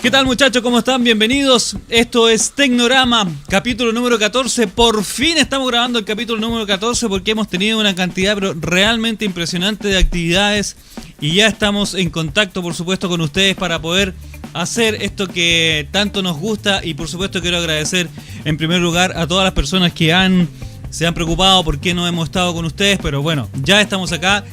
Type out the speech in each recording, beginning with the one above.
¿Qué tal, muchachos? ¿Cómo están? Bienvenidos. Esto es Tecnorama, capítulo número 14. Por fin estamos grabando el capítulo número 14 porque hemos tenido una cantidad pero realmente impresionante de actividades y ya estamos en contacto, por supuesto, con ustedes para poder hacer esto que tanto nos gusta. Y por supuesto quiero agradecer en primer lugar a todas las personas que se han preocupado por qué no hemos estado con ustedes, pero bueno, ya estamos acá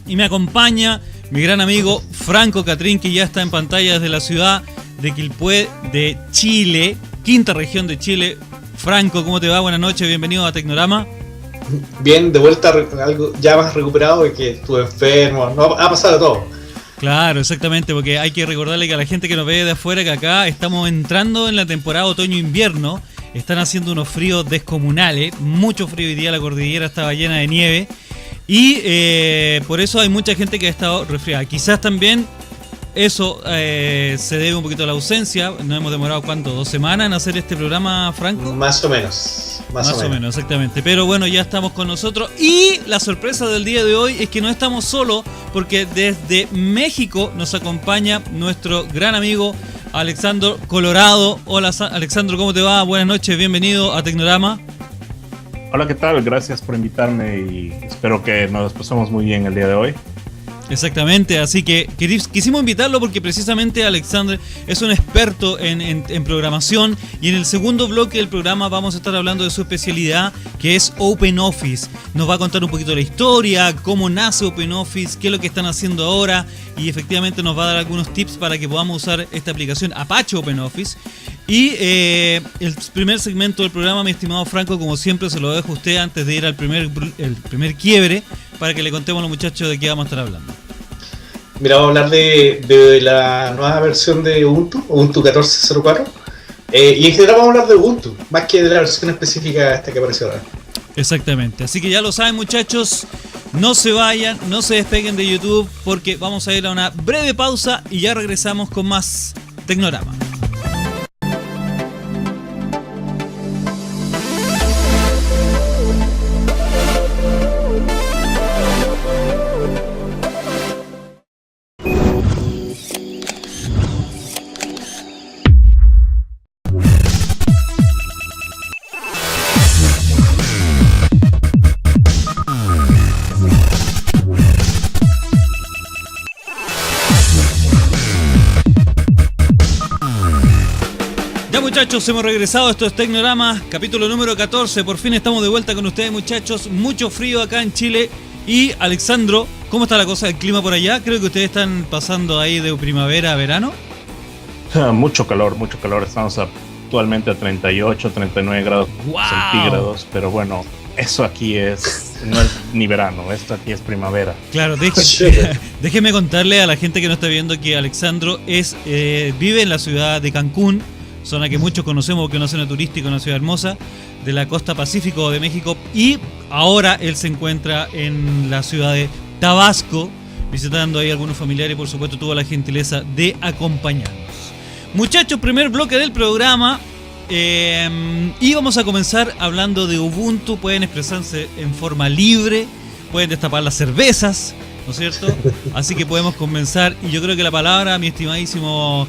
y me acompaña mi gran amigo Franco Catrín, que ya está en pantalla desde la ciudad de Quilpué de Chile, quinta región de Chile. Franco, ¿cómo te va? Buenas noches, bienvenido a Tecnorama. Bien, de vuelta, algo ya más recuperado de que estuve enfermo, no, ha pasado todo. Claro, exactamente, porque hay que recordarle que a la gente que nos ve de afuera que acá estamos entrando en la temporada otoño-invierno. Están haciendo unos fríos descomunales, mucho frío hoy día, la cordillera estaba llena de nieve y por eso hay mucha gente que ha estado resfriada. Quizás también eso se debe un poquito a la ausencia. Nos hemos demorado, ¿cuánto? ¿2 semanas en hacer este programa, Franco? Más o menos. Más o menos, exactamente. Pero bueno, ya estamos con nosotros. Y la sorpresa del día de hoy es que no estamos solos, porque desde México nos acompaña nuestro gran amigo Alexandro Colorado. Hola, Alexandro, ¿cómo te va? Buenas noches, bienvenido a Tecnorama. Hola, ¿qué tal? Gracias por invitarme y espero que nos pasemos muy bien el día de hoy. Exactamente, así que quisimos invitarlo porque precisamente Alexandre es un experto en programación, y en el segundo bloque del programa vamos a estar hablando de su especialidad, que es OpenOffice. Nos va a contar un poquito de la historia, cómo nace OpenOffice, qué es lo que están haciendo ahora, y efectivamente nos va a dar algunos tips para que podamos usar esta aplicación Apache OpenOffice. Y el primer segmento del programa, mi estimado Franco, como siempre se lo dejo a usted antes de ir al primer quiebre, para que le contemos a los muchachos de qué vamos a estar hablando. Mira, vamos a hablar de la nueva versión de Ubuntu 14.04. Y en general vamos a hablar de Ubuntu, más que de la versión específica esta que apareció ahora. Exactamente, así que ya lo saben, muchachos, no se vayan, no se despeguen de YouTube, porque vamos a ir a una breve pausa y ya regresamos con más Tecnorama. Muchachos, hemos regresado, esto es Tecnorama, capítulo número 14, por fin estamos de vuelta con ustedes, muchachos. Mucho frío acá en Chile. Y Alexandro, ¿cómo está la cosa del clima por allá? Creo que ustedes están pasando ahí de primavera a verano. Mucho calor, estamos actualmente a 38, 39 grados centígrados, pero bueno, eso aquí no es ni verano, esto aquí es primavera. Claro, déjeme contarle a la gente que no está viendo que Alexandro vive en la ciudad de Cancún, zona que muchos conocemos porque es una zona turística, una ciudad hermosa de la costa pacífico de México, y ahora él se encuentra en la ciudad de Tabasco visitando ahí algunos familiares, y por supuesto tuvo la gentileza de acompañarnos. Muchachos, primer bloque del programa, y vamos a comenzar hablando de Ubuntu. Pueden expresarse en forma libre, pueden destapar las cervezas, ¿no es cierto? Así que podemos comenzar, y yo creo que la palabra, mi estimadísimo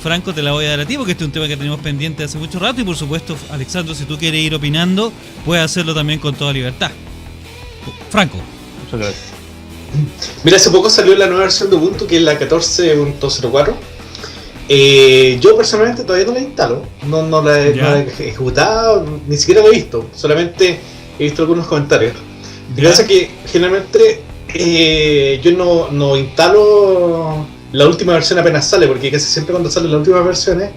Franco, te la voy a dar a ti, porque este es un tema que tenemos pendiente hace mucho rato, y por supuesto, Alexandro, si tú quieres ir opinando, puedes hacerlo también con toda libertad. Franco. Muchas gracias. Mira, hace poco salió la nueva versión de Ubuntu, que es la 14.04. Yo personalmente todavía no la instalo, no la he ejecutado, ni siquiera la he visto, solamente he visto algunos comentarios. Lo que pasa es que generalmente yo no instalo la última versión apenas sale, porque casi siempre cuando salen las últimas versiones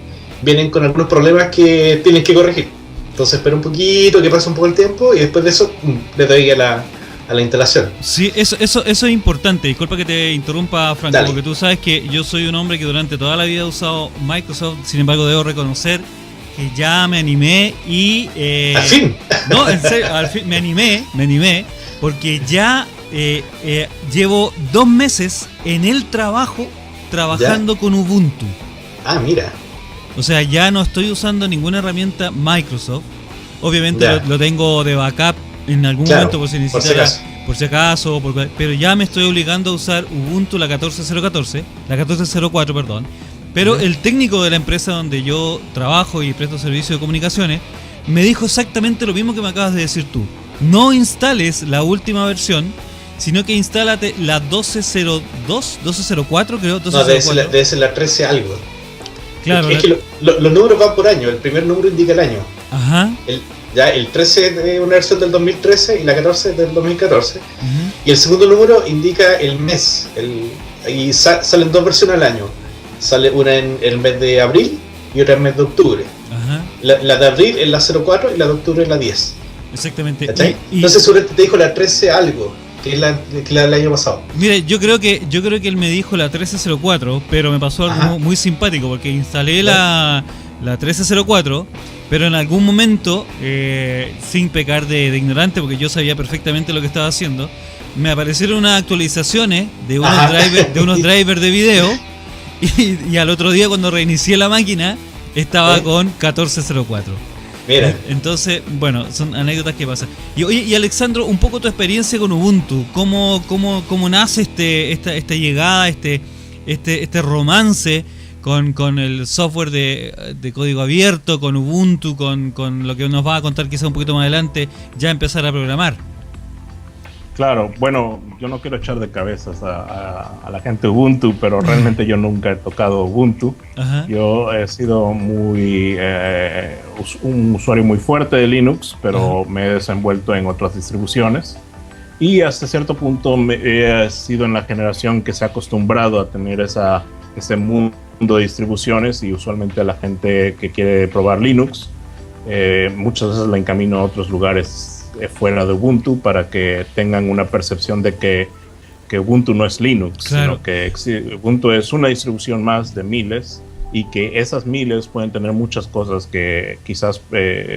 vienen con algunos problemas que tienes que corregir. Entonces espera un poquito, que pase un poco el tiempo, y después de eso le doy a la instalación. Sí, eso es importante. Disculpa que te interrumpa, Franco. Dale. Porque tú sabes que yo soy un hombre que durante toda la vida he usado Microsoft. Sin embargo, debo reconocer que ya me animé y... ¿Al fin? No, en serio, al fin me animé, porque ya llevo 2 meses en el trabajo trabajando con Ubuntu. Ah, mira. O sea, ya no estoy usando ninguna herramienta Microsoft. Obviamente lo tengo de backup en algún momento por si necesitara, por si acaso, pero ya me estoy obligando a usar Ubuntu, la 14.04, perdón. Pero el técnico de la empresa donde yo trabajo y presto servicio de comunicaciones me dijo exactamente lo mismo que me acabas de decir tú. No instales la última versión, sino que instálate la 12.02, 12.04 creo. 12.04. No, debe ser la 13 algo. Claro. Es que los números van por año, el primer número indica el año. Aja. El 13 es una versión del 2013 y la 14 es del 2014. Y el segundo número indica el mes. Y salen dos versiones al año. Sale una en el mes de abril y otra en el mes de octubre. Ajá. La de abril es la 04 y la de octubre es la 10. Exactamente. Entonces seguramente te dijo la 13 algo, que es la del año pasado. Mire, yo creo que él me dijo la 1304, pero me pasó algo muy simpático, porque instalé la 1304, pero en algún momento, sin pecar de ignorante, porque yo sabía perfectamente lo que estaba haciendo, me aparecieron unas actualizaciones de unos drivers de video, y al otro día cuando reinicié la máquina estaba con 1404. Mira. Entonces, bueno, son anécdotas que pasan. Y Alexandro, un poco tu experiencia con Ubuntu. ¿Cómo nace esta llegada, este romance con el software de código abierto, con Ubuntu, con lo que nos va a contar quizá un poquito más adelante, ya empezar a programar? Claro, bueno, yo no quiero echar de cabezas a la gente Ubuntu, pero realmente yo nunca he tocado Ubuntu. Ajá. Yo he sido un usuario muy fuerte de Linux, pero me he desenvuelto en otras distribuciones. Y hasta cierto punto he sido en la generación que se ha acostumbrado a tener ese mundo de distribuciones, y usualmente a la gente que quiere probar Linux, muchas veces la encamino a otros lugares fuera de Ubuntu para que tengan una percepción de que Ubuntu no es Linux, claro, sino que Ubuntu es una distribución más de miles, y que esas miles pueden tener muchas cosas que quizás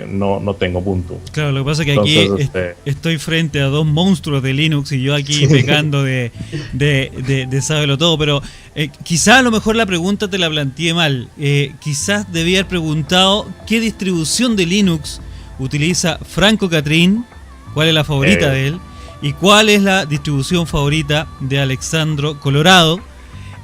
no tengo Ubuntu. Claro, lo que pasa es que entonces, aquí estoy frente a dos monstruos de Linux y yo aquí pecando de sábelo todo, pero quizás a lo mejor la pregunta te la planteé mal. Quizás debía haber preguntado qué distribución de Linux utiliza Franco Catrín, cuál es la favorita de él, y cuál es la distribución favorita de Alexandro Colorado.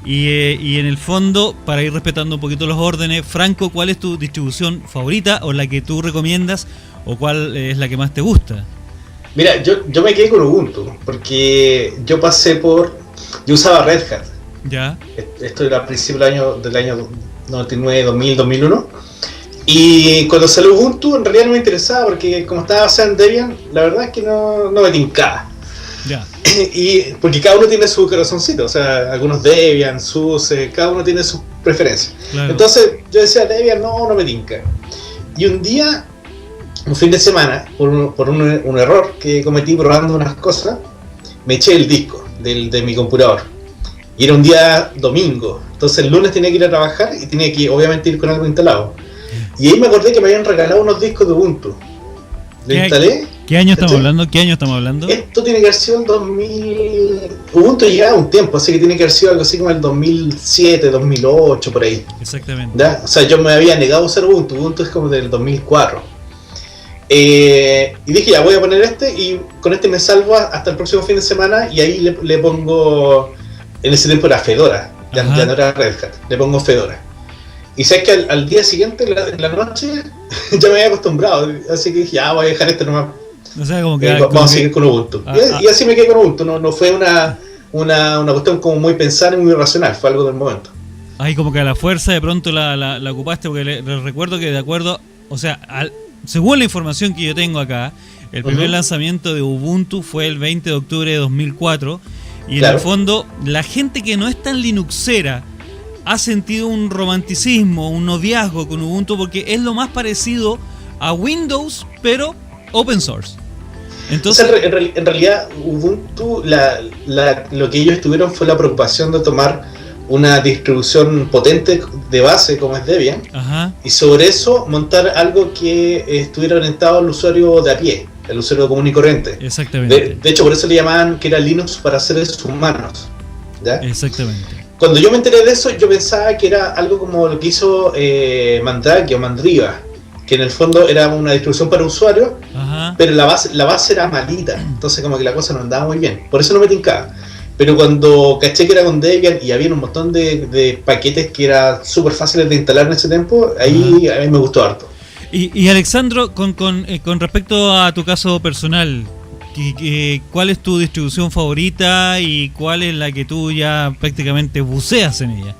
Y en el fondo, para ir respetando un poquito los órdenes, Franco, ¿cuál es tu distribución favorita o la que tú recomiendas, o cuál es la que más te gusta? Mira, yo me quedé con Ubuntu, porque yo usaba Red Hat. Ya. Esto era a principios del año 99, 2000, 2001. Y cuando salió Ubuntu, en realidad no me interesaba, porque como estaba basado en Debian, la verdad es que no me tincaba. Ya. Y porque cada uno tiene su corazoncito, o sea, algunos Debian, SUSE, cada uno tiene sus preferencias. Claro. Entonces yo decía, Debian no me tinca. Y un día, un fin de semana, por un error que cometí probando unas cosas, me eché el disco de mi computador. Y era un día domingo, entonces el lunes tenía que ir a trabajar y tenía que obviamente ir con algo instalado. Y ahí me acordé que me habían regalado unos discos de Ubuntu. Lo instalé. ¿Qué año estamos hablando? Esto tiene que haber sido el 2000. Ubuntu llegaba un tiempo, así que tiene que haber sido algo así como el 2007, 2008, por ahí. Exactamente. ¿Ya? O sea, yo me había negado a usar Ubuntu. Ubuntu es como del 2004. Y dije, ya voy a poner y con este me salvo hasta el próximo fin de semana. Y ahí le pongo. En ese tiempo era Fedora, ya no era Red Hat. Le pongo Fedora. Y sabes que al día siguiente, en la noche, ya me había acostumbrado, así que dije, voy a dejar esto nomás. O sea, como que vamos a seguir con Ubuntu. Y así me quedé con Ubuntu, no fue una cuestión como muy pensada y muy racional, fue algo del momento. Ahí como que a la fuerza de pronto la ocupaste, porque le recuerdo que de acuerdo, o sea, según la información que yo tengo acá, el primer lanzamiento de Ubuntu fue el 20 de octubre de 2004, y en el fondo, la gente que no es tan linuxera ha sentido un romanticismo, un noviazgo con Ubuntu, porque es lo más parecido a Windows, pero open source. Entonces, o sea, en realidad Ubuntu, lo que ellos tuvieron fue la preocupación de tomar una distribución potente de base como es Debian, y sobre eso montar algo que estuviera orientado al usuario de a pie, el usuario común y corriente. Exactamente. De hecho, por eso le llamaban que era Linux para seres humanos, ¿ya? Exactamente. Cuando yo me enteré de eso, yo pensaba que era algo como lo que hizo Mandrake o Mandriva, que en el fondo era una distribución para usuarios, pero la base era malita, entonces como que la cosa no andaba muy bien, por eso no me tincaba. Pero cuando caché que era con Debian y había un montón de paquetes que eran súper fáciles de instalar en ese tiempo, ahí a mí me gustó harto. Y Alexandro, con respecto a tu caso personal, ¿cuál es tu distribución favorita y cuál es la que tú ya prácticamente buceas en ella?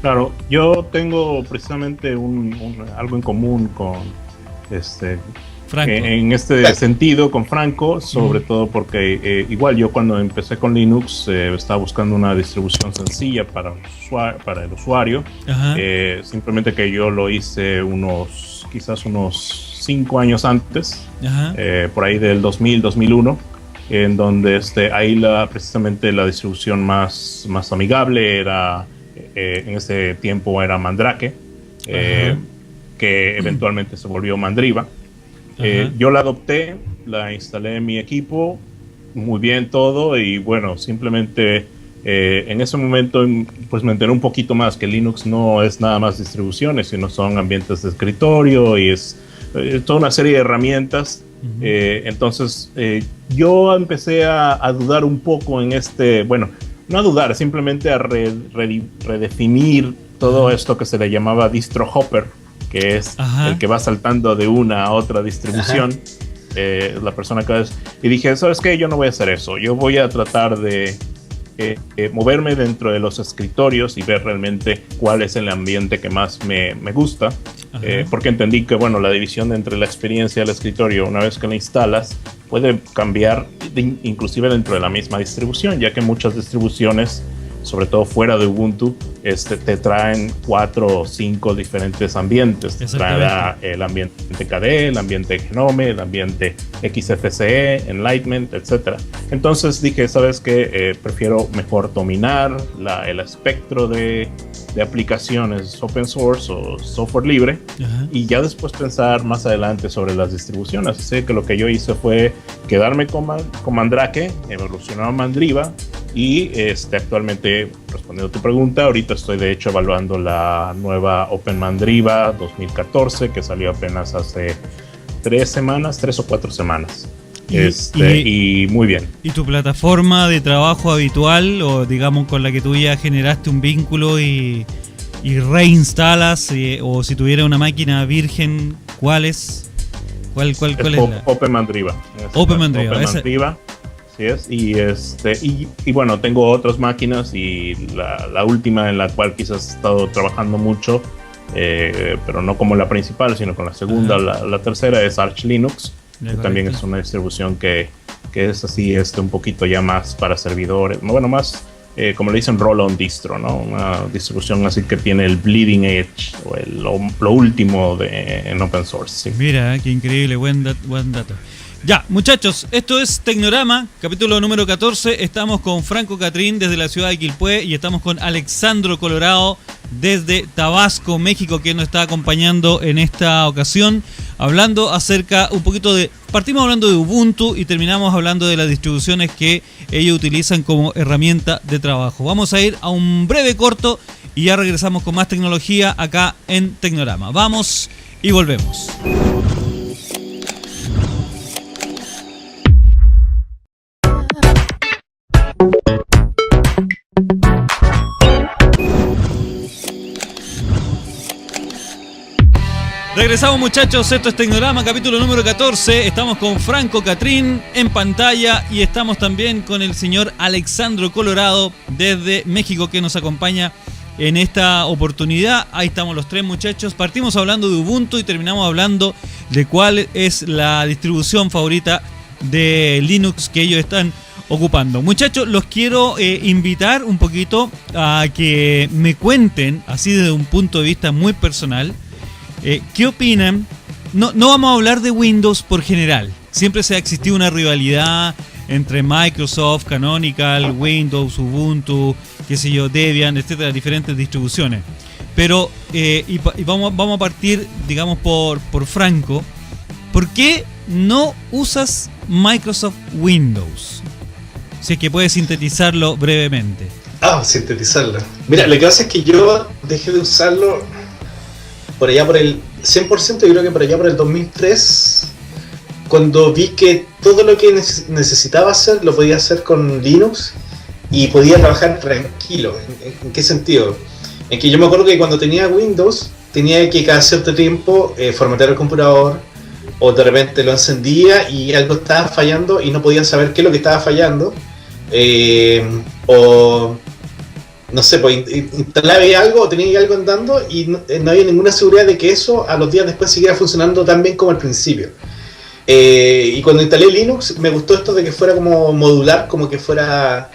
Claro, yo tengo precisamente algo en común con Franco. En este sentido con Franco, sobre todo porque igual yo cuando empecé con Linux estaba buscando una distribución sencilla para el usuario. Simplemente que yo lo hice quizás unos 5 años antes, por ahí del 2000-2001, en donde ahí precisamente la distribución más amigable era, en ese tiempo era Mandrake, que eventualmente se volvió Mandriva. Yo la adopté, la instalé en mi equipo, muy bien todo, y bueno, simplemente en ese momento pues me enteré un poquito más que Linux no es nada más distribuciones, sino son ambientes de escritorio y es toda una serie de herramientas. Entonces yo empecé a dudar un poco en bueno, no a dudar, simplemente a redefinir todo esto que se le llamaba distro hopper, que es el que va saltando de una a otra distribución. La persona que y dije, ¿sabes qué? Yo no voy a hacer eso. Yo voy a tratar de moverme dentro de los escritorios y ver realmente cuál es el ambiente que más me gusta. Porque entendí que, bueno, la división entre la experiencia del escritorio, una vez que la instalas, puede cambiar inclusive dentro de la misma distribución, ya que muchas distribuciones, sobre todo fuera de Ubuntu, te traen 4 o 5 diferentes ambientes. Te trae el ambiente KDE, el ambiente Gnome, el ambiente XFCE, Enlightenment, etc. Entonces dije, ¿sabes qué? Prefiero mejor dominar el espectro de aplicaciones open source o software libre, y ya después pensar más adelante sobre las distribuciones. Así que lo que yo hice fue quedarme con Mandrake, evolucionar a Mandriva, y actualmente, respondiendo a tu pregunta, ahorita estoy de hecho evaluando la nueva Open Mandriva 2014, que salió apenas hace 3 o 4 semanas. Y muy bien. ¿Y tu plataforma de trabajo habitual, o digamos con la que tú ya generaste un vínculo y reinstalas, o si tuviera una máquina virgen, cuál es? ¿Cuál es la? Open Mandriva. Open Mandriva. Así es. Y bueno, tengo otras máquinas, y la última en la cual quizás he estado trabajando mucho, pero no como la principal, sino con la segunda, la tercera, es Arch Linux. Que también es una distribución que es así, un poquito ya más para servidores, bueno, más como le dicen, roll-on distro, ¿no? Una distribución así que tiene el bleeding edge, o lo último en open source. Sí. Mira, qué increíble, buen dato. Ya, muchachos, esto es Tecnorama, capítulo número 14. Estamos con Franco Catrín desde la ciudad de Quilpué, y estamos con Alexandro Colorado desde Tabasco, México, que nos está acompañando en esta ocasión, hablando acerca un poquito partimos hablando de Ubuntu y terminamos hablando de las distribuciones que ellos utilizan como herramienta de trabajo. Vamos a ir a un breve corto y ya regresamos con más tecnología acá en Tecnorama. Vamos y volvemos. Regresamos, muchachos, esto es Tecnorama, capítulo número 14. Estamos con Franco Catrín en pantalla, y estamos también con el señor Alexandro Colorado desde México, que nos acompaña en esta oportunidad. Ahí estamos los tres, muchachos. Partimos hablando de Ubuntu y terminamos hablando de cuál es la distribución favorita de Linux que ellos están ocupando. Muchachos, los quiero invitar un poquito a que me cuenten, así desde un punto de vista muy personal, ¿qué opinan? No vamos a hablar de Windows por general. Siempre se ha existido una rivalidad entre Microsoft, Canonical, Windows, Ubuntu, qué sé yo, Debian, etcétera, diferentes distribuciones. Pero, vamos a partir, digamos, por Franco. ¿Por qué no usas Microsoft Windows? Si es que puedes sintetizarlo brevemente. Sintetizarlo. Mira, lo que pasa es que yo dejé de usarlo por allá por el 100%, yo creo que por allá por el 2003, cuando vi que todo lo que necesitaba hacer lo podía hacer con Linux, y podía trabajar tranquilo. ¿En qué sentido? En que yo me acuerdo que cuando tenía Windows tenía que cada cierto tiempo formatear el computador, o de repente lo encendía y algo estaba fallando y no podía saber qué es lo que estaba fallando, o no sé, pues instalaba algo o tenía algo andando y no había ninguna seguridad de que eso a los días después siguiera funcionando tan bien como al principio. Y cuando instalé Linux me gustó esto de que fuera como modular, como que fuera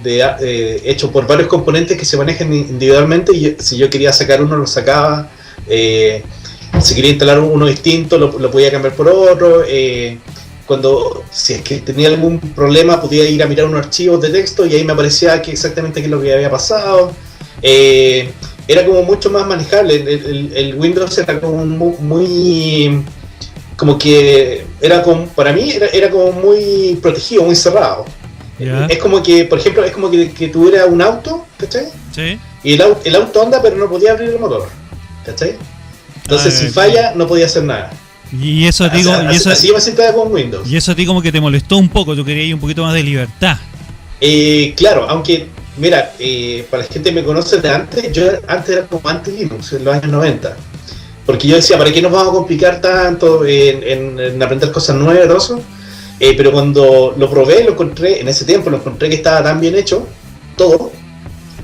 hecho por varios componentes que se manejan individualmente, y si yo quería sacar uno lo sacaba, si quería instalar uno distinto lo podía cambiar por otro, si es que tenía algún problema podía ir a mirar unos archivos de texto y ahí me aparecía exactamente qué es lo que había pasado. Era como mucho más manejable. El Windows era como muy como que era como, para mí era como muy protegido, muy cerrado. Yeah. Es como que, por ejemplo, es como que tuviera un auto, ¿cachai? Sí. Y el auto anda pero no podía abrir el motor, ¿cachai? Entonces si falla no podía hacer nada. Y eso a ti, así me sentaba con Windows. Y eso a ti como que te molestó un poco, tú querías un poquito más de libertad. Claro, aunque, mira, para la gente que me conoce de antes, yo antes era como anti-Linux en los años 90. Porque yo decía, ¿para qué nos vamos a complicar tanto en aprender cosas nuevas, todo eso? Pero cuando lo probé, lo encontré, en ese tiempo lo encontré que estaba tan bien hecho, todo,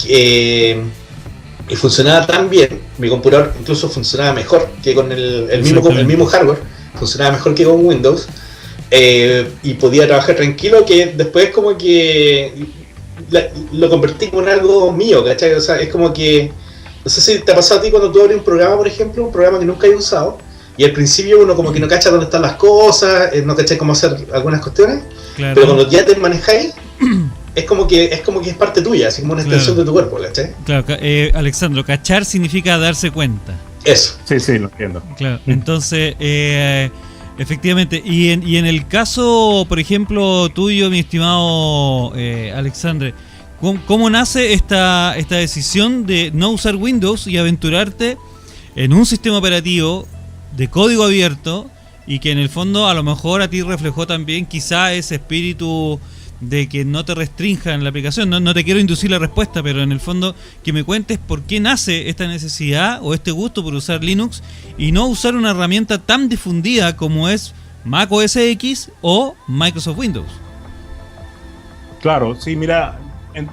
y funcionaba tan bien, mi computador incluso funcionaba mejor que con el mismo hardware, funcionaba mejor que con Windows, y podía trabajar tranquilo, que después como que lo convertí como en algo mío, ¿cachai? O sea, es como que, no sé si te ha pasado a ti cuando tú abres un programa, por ejemplo, un programa que nunca hayas usado, y al principio uno como que no cacha dónde están las cosas, no cacha cómo hacer algunas cuestiones, claro. Pero cuando ya te manejáis, es como que es parte tuya, así como una extensión de tu cuerpo, ¿cachai? Claro, Alexandro, cachar significa darse cuenta. Eso. Sí, lo entiendo. Claro, entonces, efectivamente, y en el caso, por ejemplo, tuyo, mi estimado Alexandre, ¿cómo nace esta decisión de no usar Windows y aventurarte en un sistema operativo de código abierto, y que en el fondo a lo mejor a ti reflejó también quizá ese espíritu de que no te restrinjan la aplicación? No te quiero inducir la respuesta, pero en el fondo que me cuentes por qué nace esta necesidad o este gusto por usar Linux y no usar una herramienta tan difundida como es Mac OS X o Microsoft Windows. Claro, sí, mira,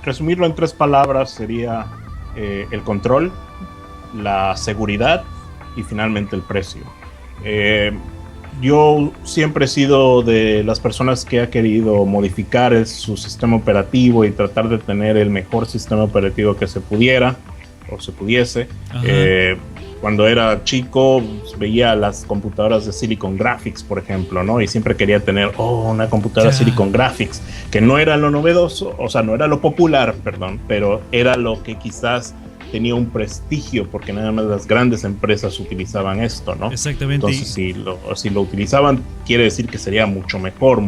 resumirlo en 3 palabras sería el control, la seguridad y finalmente el precio. Yo siempre he sido de las personas que ha querido modificar su sistema operativo y tratar de tener el mejor sistema operativo que se pudiera o se pudiese. Cuando era chico veía las computadoras de Silicon Graphics, por ejemplo, ¿no? Y siempre quería tener una computadora Silicon Graphics, que no era lo novedoso, o sea, no era lo popular, perdón, pero era lo que quizás tenía un prestigio, porque nada más las grandes empresas utilizaban esto, ¿no? Exactamente. Entonces, si lo utilizaban, quiere decir que sería mucho mejor,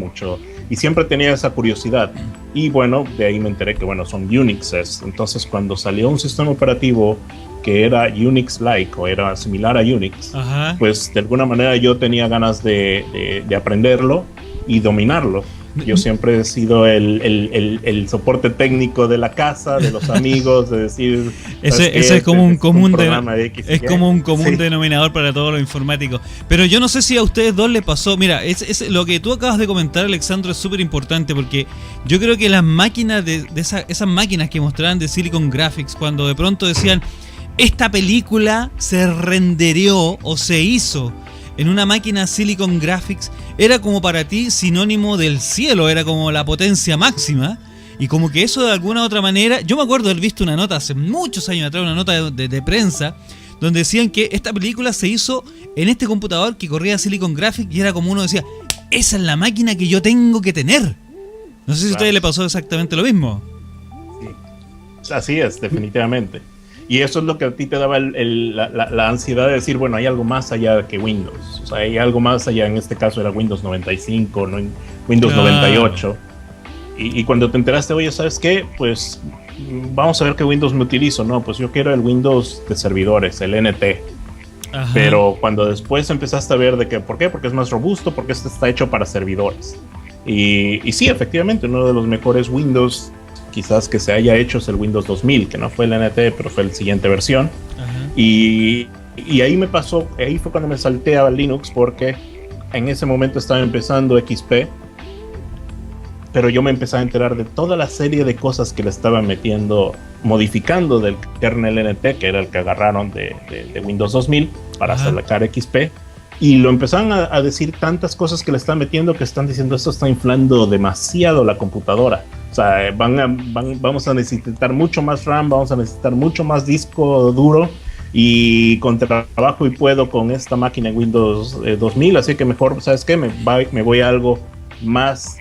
y siempre tenía esa curiosidad. Y bueno, de ahí me enteré que, bueno, son Unixes. Entonces, cuando salió un sistema operativo que era Unix-like o era similar a Unix, pues de alguna manera yo tenía ganas de aprenderlo y dominarlo. Yo siempre he sido el soporte técnico de la casa, de los amigos, de decir... Ese es como un común denominador para todos los informáticos. Pero yo no sé si a ustedes dos les pasó... Mira, lo que tú acabas de comentar, Alexandro, es súper importante, porque yo creo que las máquinas esas máquinas que mostraban de Silicon Graphics, cuando de pronto decían, esta película se rendereó o se hizo en una máquina Silicon Graphics, era como para ti sinónimo del cielo, era como la potencia máxima, y como que eso de alguna u otra manera, yo me acuerdo de haber visto una nota hace muchos años atrás, una nota de prensa, donde decían que esta película se hizo en este computador que corría Silicon Graphics, y era como uno decía, esa es la máquina que yo tengo que tener. No sé si a ustedes le pasó exactamente lo mismo. Sí. Así es, definitivamente. Y eso es lo que a ti te daba la ansiedad de decir, bueno, hay algo más allá que Windows. O sea, hay algo más allá, en este caso era Windows 95, ¿no? Windows 98. Y cuando te enteraste, oye, ¿sabes qué? Pues vamos a ver qué Windows me utilizo. No, pues yo quiero el Windows de servidores, el NT. Pero cuando después empezaste a ver de que, ¿por qué? Porque es más robusto, porque este está hecho para servidores. Y sí, efectivamente, uno de los mejores Windows quizás que se haya hecho es el Windows 2000, que no fue el NT, pero fue la siguiente versión. Y ahí me pasó, ahí fue cuando me salté a Linux, porque en ese momento estaba empezando XP, pero yo me empecé a enterar de toda la serie de cosas que le estaban metiendo, modificando del kernel NT, que era el que agarraron de Windows 2000 para sacar XP, y lo empezaron a decir tantas cosas que le están metiendo, que están diciendo esto está inflando demasiado la computadora. O sea, vamos a necesitar mucho más RAM, vamos a necesitar mucho más disco duro, y con trabajo y puedo con esta máquina en Windows 2000, así que mejor, ¿sabes qué? Me voy a algo más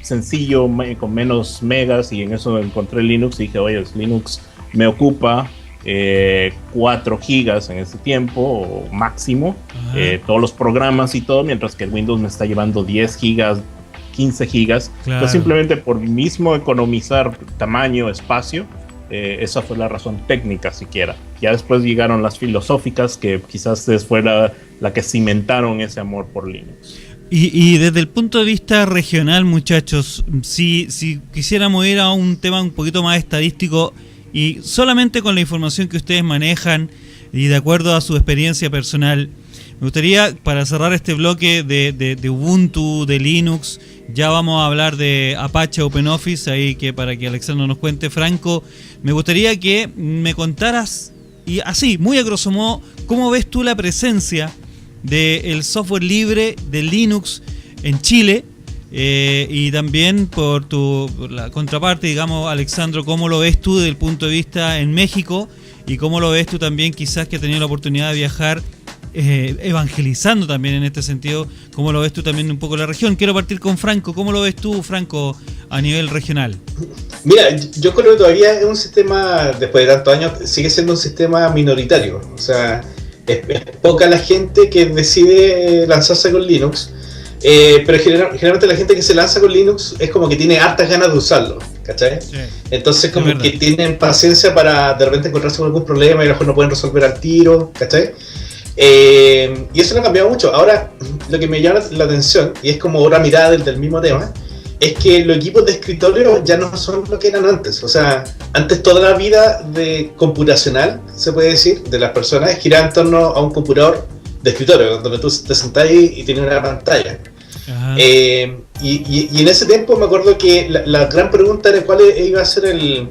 sencillo, con menos megas, y en eso encontré Linux y dije, oye, Linux me ocupa 4 gigas en ese tiempo, o máximo, todos los programas y todo, mientras que el Windows me está llevando 10 gigas, 15 gigas. Claro. Entonces, simplemente por mismo economizar tamaño, espacio, esa fue la razón técnica siquiera. Ya después llegaron las filosóficas, que quizás fue la que cimentaron ese amor por Linux. Y desde el punto de vista regional, muchachos, si quisiéramos ir a un tema un poquito más estadístico, y solamente con la información que ustedes manejan y de acuerdo a su experiencia personal, me gustaría, para cerrar este bloque de Ubuntu, de Linux, ya vamos a hablar de Apache OpenOffice, ahí que para que Alexandro nos cuente. Franco, me gustaría que me contaras, y así, muy a grosso modo, cómo ves tú la presencia del software libre de Linux en Chile, y también por la contraparte, digamos, Alexandro, cómo lo ves tú desde el punto de vista en México, y cómo lo ves tú también, quizás que has tenido la oportunidad de viajar evangelizando también en este sentido, cómo lo ves tú también un poco en la región. Quiero partir con Franco. ¿Cómo lo ves tú, Franco, a nivel regional? Mira, yo creo que todavía es un sistema, después de tantos años, sigue siendo un sistema minoritario. O sea, es poca la gente que decide lanzarse con Linux, pero generalmente la gente que se lanza con Linux es como que tiene hartas ganas de usarlo, ¿cachai? Sí, entonces como que tienen paciencia para de repente encontrarse con algún problema y a lo mejor no pueden resolver al tiro, ¿cachai? Y eso no ha cambiado mucho. Ahora, lo que me llama la atención, y es como otra mirada del mismo tema, es que los equipos de escritorio ya no son lo que eran antes. O sea, antes toda la vida computacional, se puede decir, de las personas giraba en torno a un computador de escritorio, donde tú te sentás y tienes una pantalla. Y en ese tiempo me acuerdo que la gran pregunta era cuál iba a ser el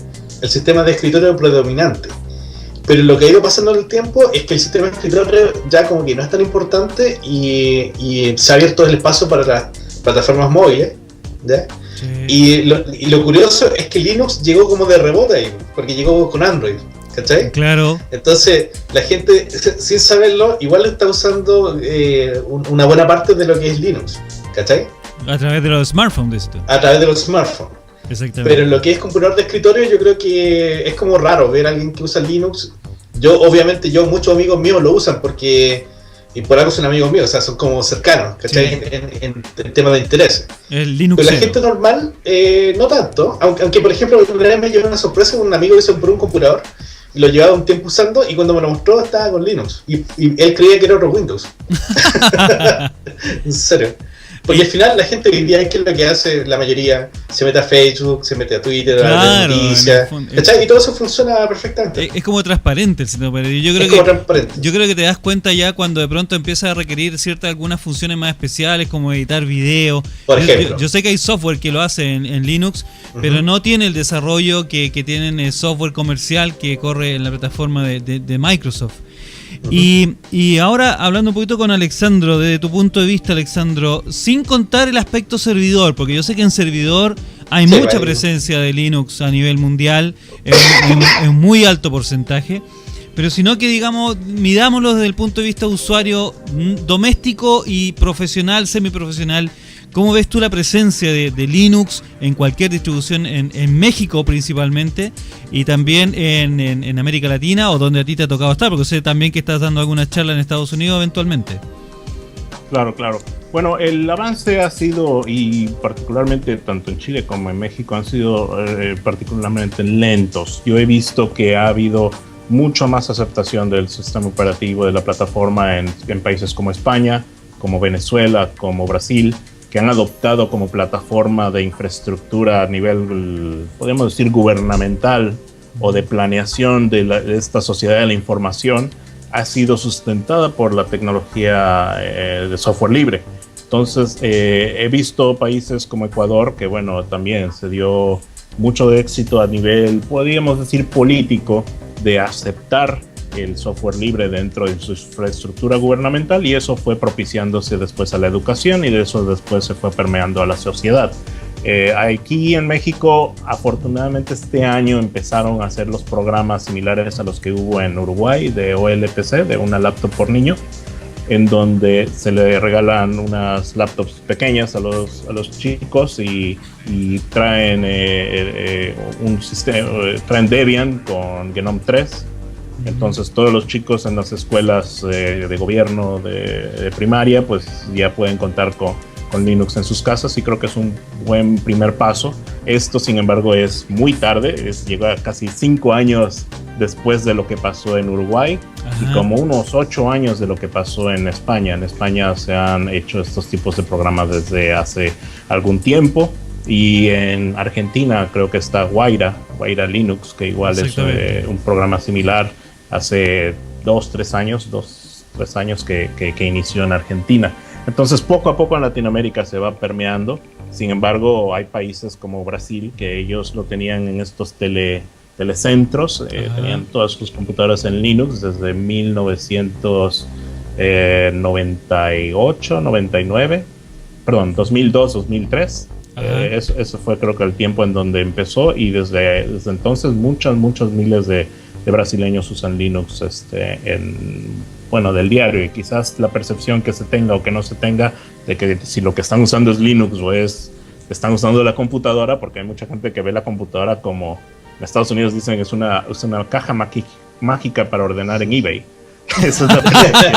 sistema de escritorio predominante. Pero lo que ha ido pasando en el tiempo es que el sistema de escritorio ya como que no es tan importante, y se ha abierto el espacio para las plataformas móviles, ¿ya? Sí. Y lo curioso es que Linux llegó como de rebote ahí, porque llegó con Android, ¿cachai? Claro. Entonces la gente, sin saberlo, igual está usando una buena parte de lo que es Linux, ¿cachai? A través de los smartphones. A través de los smartphones. Exactamente. Pero en lo que es computador de escritorio, yo creo que es como raro ver a alguien que usa Linux. Obviamente, muchos amigos míos lo usan porque, y por algo son amigos míos, o sea, son como cercanos, ¿cachai? Sí. En tema de interés. El Linux. Pero la gente normal, no tanto. Aunque, por ejemplo, una vez me llevó una sorpresa con un amigo que se compró un computador, y lo llevaba un tiempo usando, y cuando me lo mostró estaba con Linux. Y él creía que era otro Windows. En serio. Porque al final la gente hoy día, ¿qué es lo que hace la mayoría? Se mete a Facebook, se mete a Twitter, a las noticias, y todo eso funciona perfectamente. Es como transparente el sistema operativo. Yo creo que te das cuenta ya cuando de pronto empieza a requerir algunas funciones más especiales, como editar video. Por ejemplo. Yo sé que hay software que lo hace en Linux, pero no tiene el desarrollo que tienen el software comercial que corre en la plataforma de Microsoft. Y ahora hablando un poquito con Alexandro, desde tu punto de vista, Alexandro, sin contar el aspecto servidor, porque yo sé que en servidor hay mucha presencia de Linux a nivel mundial, en muy alto porcentaje, pero sino que digamos, midámoslo desde el punto de vista de usuario doméstico y profesional, semiprofesional. ¿Cómo ves tú la presencia de Linux en cualquier distribución en México principalmente, y también en América Latina, o donde a ti te ha tocado estar? Porque sé también que estás dando alguna charla en Estados Unidos eventualmente. Claro. Bueno, el avance ha sido, y particularmente tanto en Chile como en México, han sido particularmente lentos. Yo he visto que ha habido mucho más aceptación del sistema operativo de la plataforma en países como España, como Venezuela, como Brasil, que han adoptado como plataforma de infraestructura a nivel, podríamos decir, gubernamental o de planeación de esta sociedad de la información, ha sido sustentada por la tecnología de software libre. Entonces, he visto países como Ecuador, que bueno, también se dio mucho éxito a nivel, podríamos decir, político, de aceptar el software libre dentro de su infraestructura gubernamental, y eso fue propiciándose después a la educación, y de eso después se fue permeando a la sociedad. Aquí en México, afortunadamente este año empezaron a hacer los programas similares a los que hubo en Uruguay de OLPC, de una laptop por niño, en donde se le regalan unas laptops pequeñas a los chicos y traen un sistema, traen Debian con Gnome 3. Entonces todos los chicos en las escuelas de gobierno de primaria pues ya pueden contar con Linux en sus casas, y creo que es un buen primer paso. Esto, sin embargo, es muy tarde, llega casi 5 años después de lo que pasó en Uruguay. Ajá. Y como unos 8 años de lo que pasó en España. En España se han hecho estos tipos de programas desde hace algún tiempo, y en Argentina creo que está Guaira Linux, que igual es un programa similar hace 2-3 años que inició en Argentina. Entonces, poco a poco en Latinoamérica se va permeando. Sin embargo, hay países como Brasil que ellos lo tenían en estos telecentros, tenían todas sus computadoras en Linux desde 2002, 2003. Eso fue, creo que, el tiempo en donde empezó, y desde entonces muchos miles de brasileños usan Linux del diario, y quizás la percepción que se tenga o que no se tenga de que si lo que están usando es Linux o están usando la computadora, porque hay mucha gente que ve la computadora como en Estados Unidos dicen es una caja mágica para ordenar en eBay. Eso es la percepción.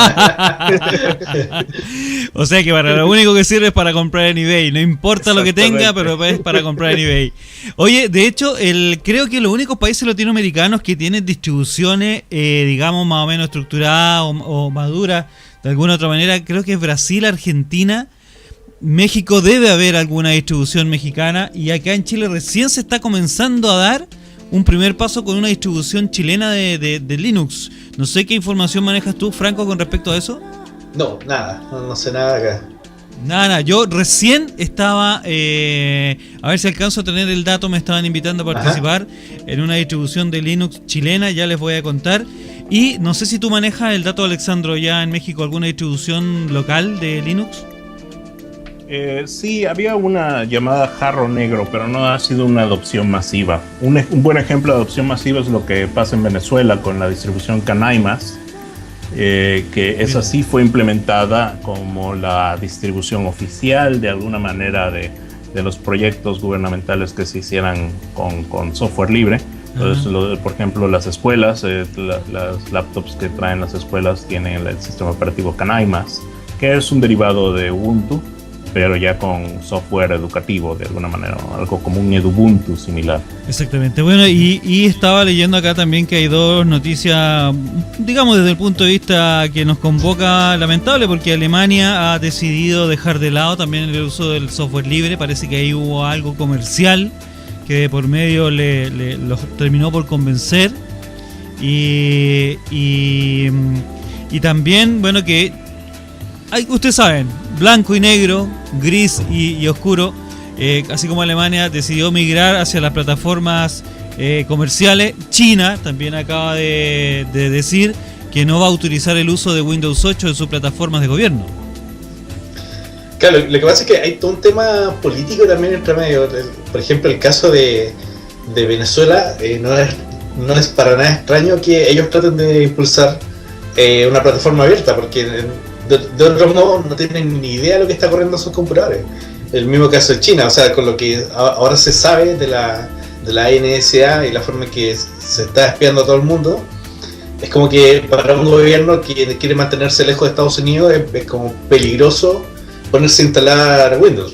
O sea que para lo único que sirve es para comprar en eBay. No importa lo que tenga, pero es para comprar en eBay. Oye, de hecho, creo que los únicos países latinoamericanos que tienen distribuciones, digamos, más o menos estructuradas o maduras, de alguna otra manera, creo que es Brasil, Argentina, México. Debe haber alguna distribución mexicana, y acá en Chile recién se está comenzando a dar un primer paso con una distribución chilena de Linux. No sé qué información manejas tú, Franco, con respecto a eso. No, nada, no sé nada acá. Nada, yo recién estaba, a ver si alcanzo a tener el dato, me estaban invitando a participar en una distribución de Linux chilena, ya les voy a contar. Y no sé si tú manejas el dato, Alexandro, ya en México, alguna distribución local de Linux. Sí, había una llamada Jarro Negro, pero no ha sido una adopción masiva. Un buen ejemplo de adopción masiva es lo que pasa en Venezuela con la distribución Canaimas, que esa sí fue implementada como la distribución oficial de alguna manera de los proyectos gubernamentales que se hicieran con software libre. Entonces, por ejemplo, las escuelas, las laptops que traen las escuelas tienen el sistema operativo Canaimas, que es un derivado de Ubuntu, pero ya con software educativo de alguna manera, algo como un Edubuntu similar. Exactamente. Bueno, y estaba leyendo acá también que hay dos noticias, digamos, desde el punto de vista que nos convoca, lamentable, porque Alemania ha decidido dejar de lado también el uso del software libre. Parece que ahí hubo algo comercial que de por medio los terminó por convencer, y también, bueno, que ustedes saben, blanco y negro, gris y oscuro, así como Alemania decidió migrar hacia las plataformas comerciales. China también acaba de decir que no va a utilizar el uso de Windows 8 en sus plataformas de gobierno. Claro, lo que pasa es que hay todo un tema político también entre medio. Por ejemplo, el caso de Venezuela, no es para nada extraño que ellos traten de impulsar una plataforma abierta, porque de otro modo no tienen ni idea de lo que está corriendo en sus computadores. El mismo caso de China, o sea, con lo que ahora se sabe de la NSA y la forma en que se está espiando a todo el mundo, es como que para un gobierno que quiere mantenerse lejos de Estados Unidos es como peligroso ponerse a instalar Windows.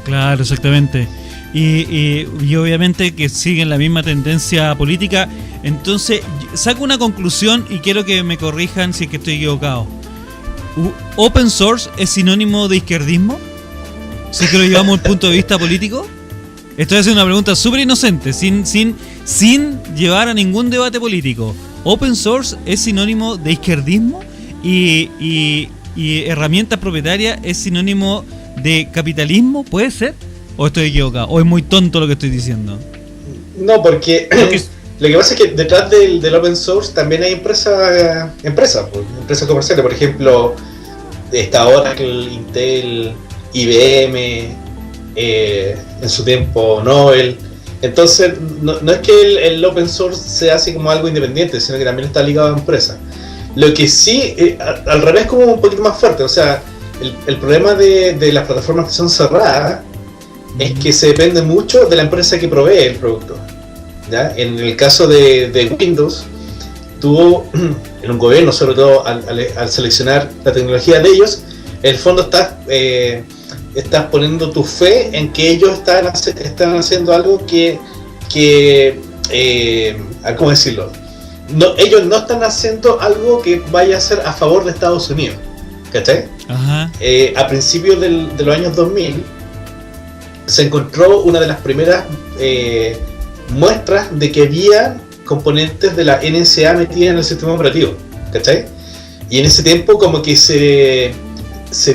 Claro, exactamente. Y obviamente que siguen la misma tendencia política. Entonces, saco una conclusión y quiero que me corrijan si es que estoy equivocado. ¿Open source es sinónimo de izquierdismo? Si es que lo llevamos al punto de vista político. Estoy haciendo una pregunta súper inocente, sin llevar a ningún debate político. ¿Open source es sinónimo de izquierdismo? ¿Y herramientas propietarias es sinónimo de capitalismo? ¿Puede ser? ¿O estoy equivocado? ¿O es muy tonto lo que estoy diciendo? No, porque lo que pasa es que detrás del open source también hay empresas comerciales. Por ejemplo, está Oracle, Intel, IBM, en su tiempo Nobel. Entonces no es que el open source sea así como algo independiente, sino que también está ligado a empresas. Lo que sí, al revés, como un poquito más fuerte. O sea, el problema de las plataformas que son cerradas es que se depende mucho de la empresa que provee el producto, ¿ya? En el caso de Windows, tú, en un gobierno, sobre todo al seleccionar la tecnología de ellos, en el fondo estás poniendo tu fe en que ellos están haciendo algo que ¿cómo decirlo? No, ellos no están haciendo algo que vaya a ser a favor de Estados Unidos, ¿cachai? Ajá. A principios de los años 2000 se encontró una de las primeras muestras de que había componentes de la NSA metidas en el sistema operativo, ¿cachai? Y en ese tiempo como que se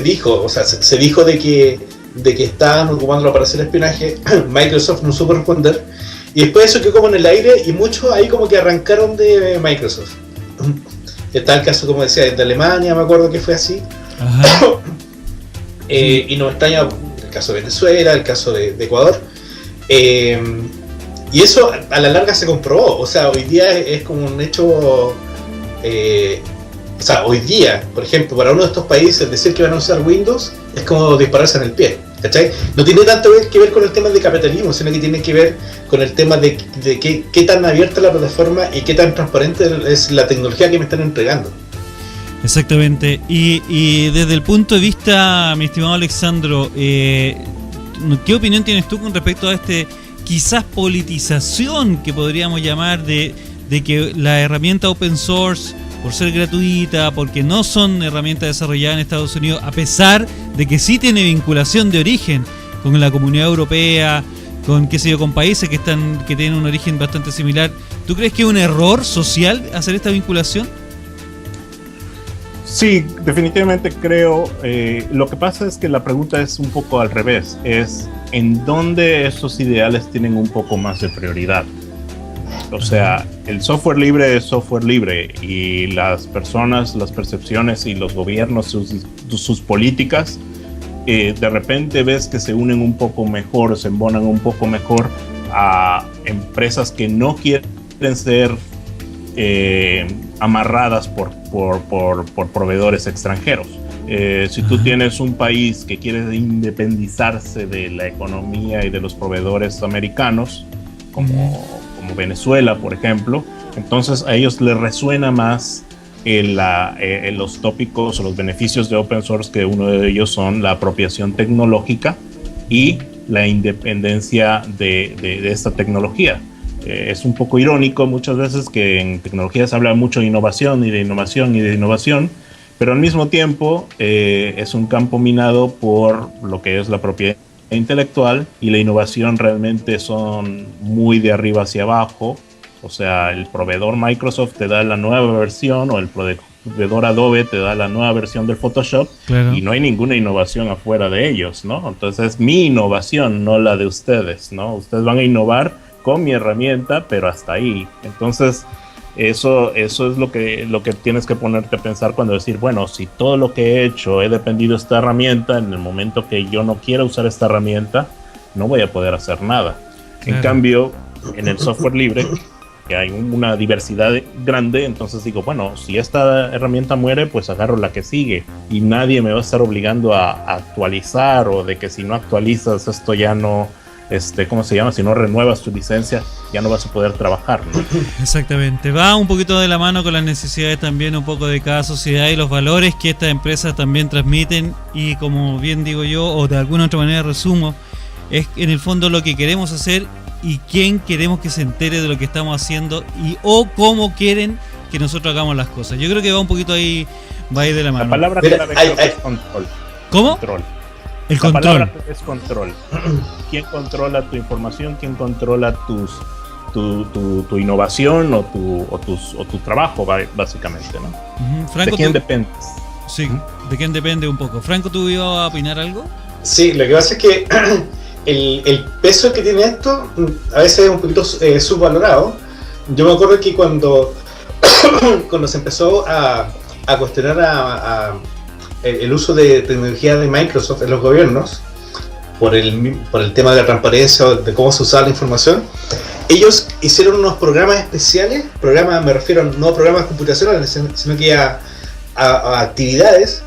dijo de que estaban ocupándolo para hacer espionaje. Microsoft no supo responder, y después eso quedó como en el aire, y muchos ahí como que arrancaron de Microsoft. Está el caso, como decía, de Alemania, me acuerdo que fue así. Y no me extraña el caso de Venezuela, el caso de Ecuador, y eso a la larga se comprobó. O sea, hoy día es como un hecho. O sea, hoy día, por ejemplo, para uno de estos países decir que van a usar Windows es como dispararse en el pie, ¿cachai? No tiene tanto que ver con el tema de capitalismo, sino que tiene que ver con el tema de qué tan abierta es la plataforma y qué tan transparente es la tecnología que me están entregando. Exactamente. Y desde el punto de vista, mi estimado Alexandro, ¿qué opinión tienes tú con respecto a quizás politización que podríamos llamar de que la herramienta open source, por ser gratuita, porque no son herramientas desarrolladas en Estados Unidos, a pesar de que sí tiene vinculación de origen con la Comunidad Europea, con con países que tienen un origen bastante similar? ¿Tú crees que es un error social hacer esta vinculación? Sí, definitivamente creo. Lo que pasa es que la pregunta es un poco al revés. Es ¿en dónde esos ideales tienen un poco más de prioridad? O sea, el software libre es software libre, y las personas, las percepciones y los gobiernos, sus políticas, de repente ves que se unen un poco mejor, se embonan un poco mejor a empresas que no quieren ser amarradas por proveedores extranjeros. Si tú tienes un país que quiere independizarse de la economía y de los proveedores americanos, como Venezuela, por ejemplo, entonces a ellos les resuena más los tópicos o los beneficios de open source, que uno de ellos son la apropiación tecnológica y la independencia de esta tecnología. Es un poco irónico muchas veces que en tecnología se habla mucho de innovación y de innovación y de innovación, pero al mismo tiempo es un campo minado por lo que es la propiedad intelectual, y la innovación realmente son muy de arriba hacia abajo. O sea, el proveedor Microsoft te da la nueva versión, o el proveedor Adobe te da la nueva versión del Photoshop, claro, y no hay ninguna innovación afuera de ellos, ¿no? Entonces es mi innovación, no la de ustedes, ¿no? Ustedes van a innovar con mi herramienta, pero hasta ahí. Entonces eso es lo que tienes que ponerte a pensar cuando decir, bueno, si todo lo que he hecho he dependido de esta herramienta, en el momento que yo no quiera usar esta herramienta, no voy a poder hacer nada. Claro. En cambio, en el software libre, que hay una diversidad grande, entonces digo, bueno, si esta herramienta muere, pues agarro la que sigue, y nadie me va a estar obligando a actualizar, o de que si no actualizas esto ya no... ¿cómo se llama? Si no renuevas tu licencia, ya no vas a poder trabajar, ¿no? Exactamente. Va un poquito de la mano con las necesidades también un poco de cada sociedad y los valores que estas empresas también transmiten, y como bien digo yo, o de alguna otra manera resumo, es en el fondo lo que queremos hacer y quién queremos que se entere de lo que estamos haciendo, o cómo quieren que nosotros hagamos las cosas. Yo creo que va un poquito ahí, va ahí de la mano. La palabra clave es control. ¿Cómo? Control. El control. La palabra es control. ¿Quién controla tu información? ¿Quién controla tu innovación o tu trabajo, básicamente, ¿no? Franco, ¿de quién depende? Sí, ¿de quién depende un poco? Franco, ¿tú ibas a opinar algo? Sí, lo que pasa es que el peso que tiene esto a veces es un poquito subvalorado. Yo me acuerdo que cuando se empezó a cuestionar el uso de tecnología de Microsoft en los gobiernos, por el tema de la transparencia, de cómo se usaba la información, ellos hicieron unos programas especiales, me refiero no a programas computacionales, sino que a actividades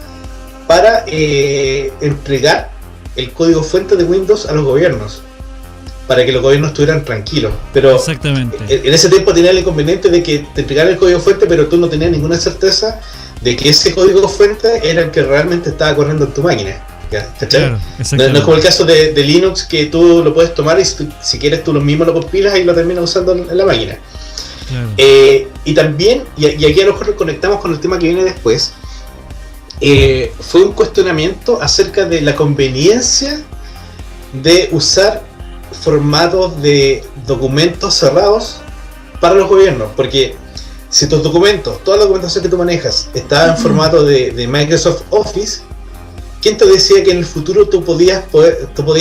para entregar el código fuente de Windows a los gobiernos, para que los gobiernos estuvieran tranquilos. Pero exactamente, en ese tiempo tenía el inconveniente de que te entregaran el código fuente, pero tú no tenías ninguna certeza de que ese código fuente era el que realmente estaba corriendo en tu máquina. Claro, no es como el caso de Linux, que tú lo puedes tomar y si quieres tú lo mismo lo compilas y lo terminas usando en la máquina. Claro. Y también, y aquí a lo mejor conectamos con el tema que viene después, fue un cuestionamiento acerca de la conveniencia de usar formatos de documentos cerrados para los gobiernos, porque si tus documentos, toda la documentación que tú manejas estaba en formato de Microsoft Office, ¿quién te decía que en el futuro tú podías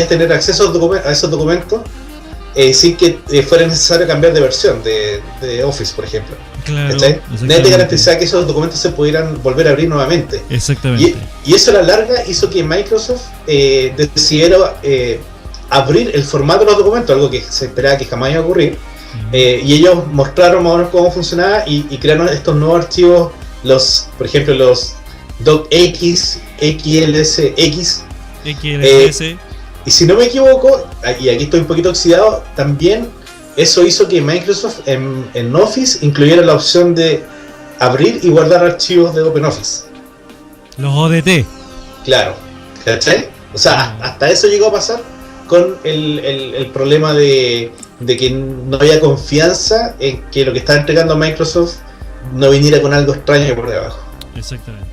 tener acceso a esos documentos sin que fuera necesario cambiar de versión de Office, por ejemplo? Claro, nadie te garantizaba que esos documentos se pudieran volver a abrir nuevamente. Exactamente. Y eso a la larga hizo que Microsoft decidiera abrir el formato de los documentos, algo que se esperaba que jamás iba a ocurrir. Y ellos mostraron más o menos cómo funcionaba y crearon estos nuevos archivos, por ejemplo los docx, XLSX. Y si no me equivoco, y aquí estoy un poquito oxidado, también eso hizo que Microsoft en Office incluyera la opción de abrir y guardar archivos de OpenOffice. Los ODT. Claro, ¿cachai? O sea, hasta eso llegó a pasar con el problema de que no había confianza en que lo que estaba entregando Microsoft no viniera con algo extraño por debajo. Exactamente.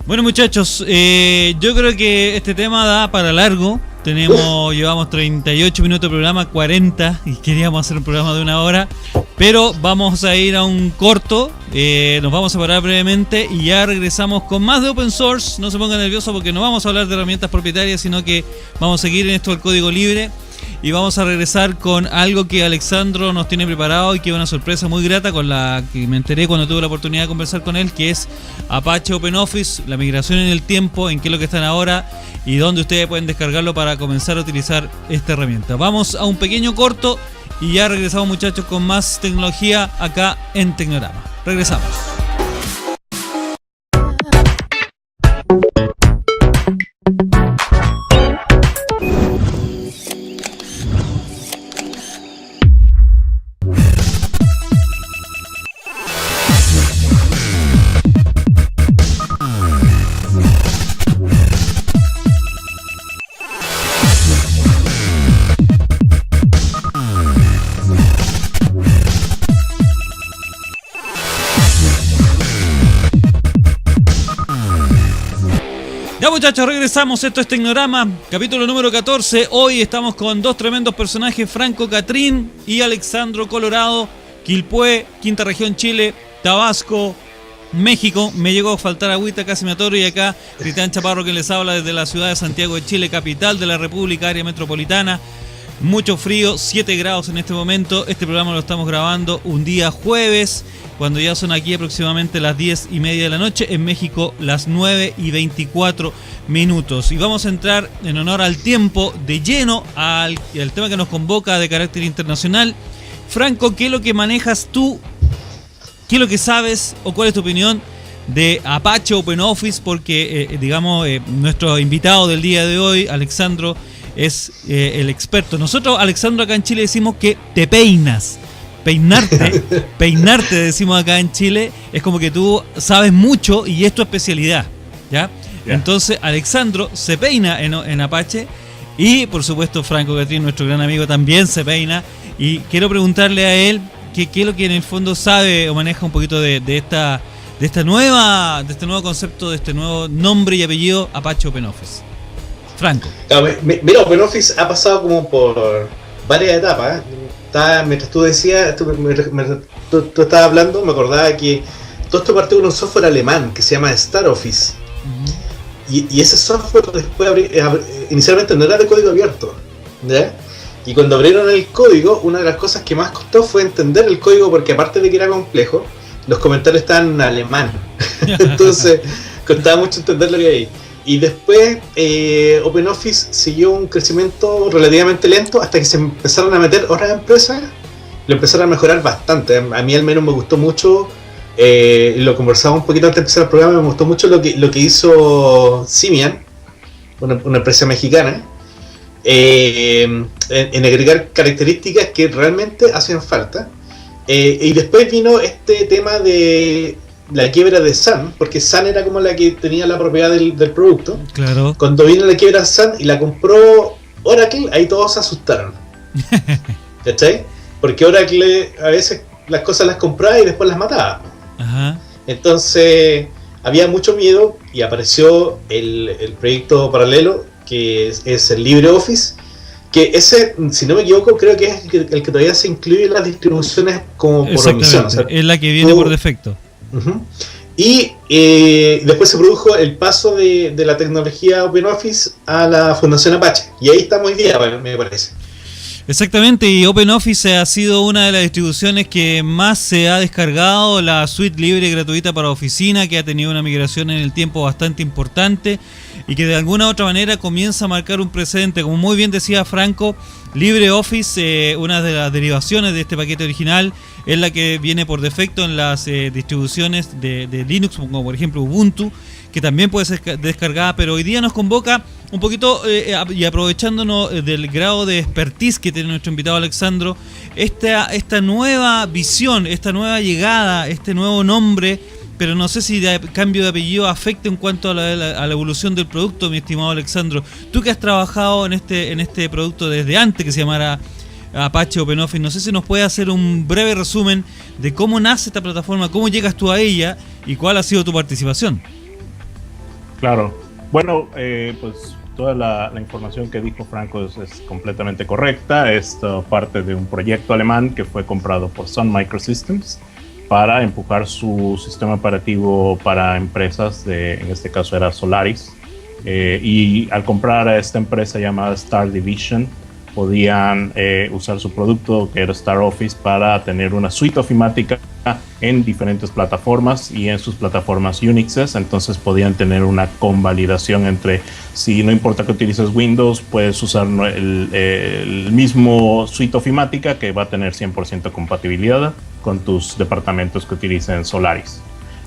Bueno, muchachos, yo creo que este tema da para largo. Llevamos 38 minutos de programa, 40, y queríamos hacer un programa de 1 hora, pero vamos a ir a un corto, nos vamos a parar brevemente y ya regresamos con más de Open Source. No se pongan nerviosos porque no vamos a hablar de herramientas propietarias, sino que vamos a seguir en esto del código libre y vamos a regresar con algo que Alexandro nos tiene preparado y que es una sorpresa muy grata con la que me enteré cuando tuve la oportunidad de conversar con él, que es Apache OpenOffice, la migración en el tiempo, en qué es lo que están ahora y dónde ustedes pueden descargarlo para comenzar a utilizar esta herramienta. Vamos a un pequeño corto y ya regresamos, muchachos, con más tecnología acá en Tecnorama. Regresamos. Ya, muchachos, regresamos. Esto es Tecnorama, capítulo número 14. Hoy estamos con dos tremendos personajes, Franco Catrín y Alexandro Colorado, Quilpué, Quinta Región, Chile, Tabasco, México. Me llegó a faltar agüita, casi me atoro. Y acá Cristian Chaparro, que les habla desde la ciudad de Santiago de Chile, capital de la República, área metropolitana. Mucho frío, 7 grados en este momento. Este programa lo estamos grabando un día jueves, cuando ya son aquí aproximadamente las 10:30 de la noche. En México, las 9:24 minutos. Y vamos a entrar, en honor al tiempo, de lleno al tema que nos convoca de carácter internacional. Franco, ¿qué es lo que manejas tú? ¿Qué es lo que sabes o cuál es tu opinión de Apache OpenOffice? Porque, nuestro invitado del día de hoy, Alexandro, es el experto. Nosotros, Alexandro, acá en Chile decimos que te peinas. Peinarte, decimos acá en Chile, es como que tú sabes mucho y es tu especialidad, ¿ya? Entonces, Alexandro se peina en Apache y, por supuesto, Franco Catrín, nuestro gran amigo, también se peina. Y quiero preguntarle a él qué es lo que en el fondo sabe o maneja un poquito de este nuevo concepto, de este nuevo nombre y apellido, Apache OpenOffice. Franco. Claro, mira, OpenOffice ha pasado como por varias etapas. Mientras tú decías, tú estabas hablando, me acordaba que todo esto partió con un software alemán que se llama StarOffice. Y ese software después inicialmente no era de código abierto, ¿ya? Y cuando abrieron el código, una de las cosas que más costó fue entender el código, porque aparte de que era complejo, los comentarios estaban en alemán. Entonces costaba mucho entender lo que había ahí. Y después OpenOffice siguió un crecimiento relativamente lento hasta que se empezaron a meter otras empresas, lo empezaron a mejorar bastante. A mí al menos me gustó mucho, lo conversaba un poquito antes de empezar el programa, me gustó mucho lo que hizo Simian, una empresa mexicana, en agregar características que realmente hacen falta. Y después vino este tema de la quiebra de Sun, porque Sun era como la que tenía la propiedad del producto. Claro. Cuando vino la quiebra de Sun y la compró Oracle, ahí todos se asustaron. ¿Cachai? Porque Oracle a veces las cosas las compraba y después las mataba. Ajá. Entonces había mucho miedo y apareció el proyecto paralelo que es el LibreOffice, que ese, si no me equivoco, creo que es el que todavía se incluye en las distribuciones como por omisión. O sea, es la que viene por defecto. Y después se produjo el paso de la tecnología OpenOffice a la Fundación Apache. Y ahí estamos hoy día, me parece. Exactamente, y OpenOffice ha sido una de las distribuciones que más se ha descargado, la suite libre y gratuita para oficina, que ha tenido una migración en el tiempo bastante importante y que de alguna u otra manera comienza a marcar un precedente. Como muy bien decía Franco, LibreOffice, una de las derivaciones de este paquete original, es la que viene por defecto en las distribuciones de Linux, como por ejemplo Ubuntu, que también puede ser descargada, pero hoy día nos convoca un poquito, y aprovechándonos del grado de expertise que tiene nuestro invitado Alexandro, esta nueva visión, esta nueva llegada, este nuevo nombre, pero no sé si de cambio de apellido afecta en cuanto a la evolución del producto, mi estimado Alexandro. Tú que has trabajado en este producto desde antes que se llamara Apache OpenOffice, no sé si nos puedes hacer un breve resumen de cómo nace esta plataforma, cómo llegas tú a ella y cuál ha sido tu participación. Claro, bueno, pues toda la información que dijo Franco es completamente correcta. Esto parte de un proyecto alemán que fue comprado por Sun Microsystems para empujar su sistema operativo para empresas, en este caso era Solaris, y al comprar a esta empresa llamada Star Division podían usar su producto, que era StarOffice, para tener una suite ofimática en diferentes plataformas y en sus plataformas Unixes. Entonces podían tener una convalidación entre, si no importa que utilices Windows, puedes usar el mismo suite ofimática que va a tener 100% compatibilidad con tus departamentos que utilicen Solaris.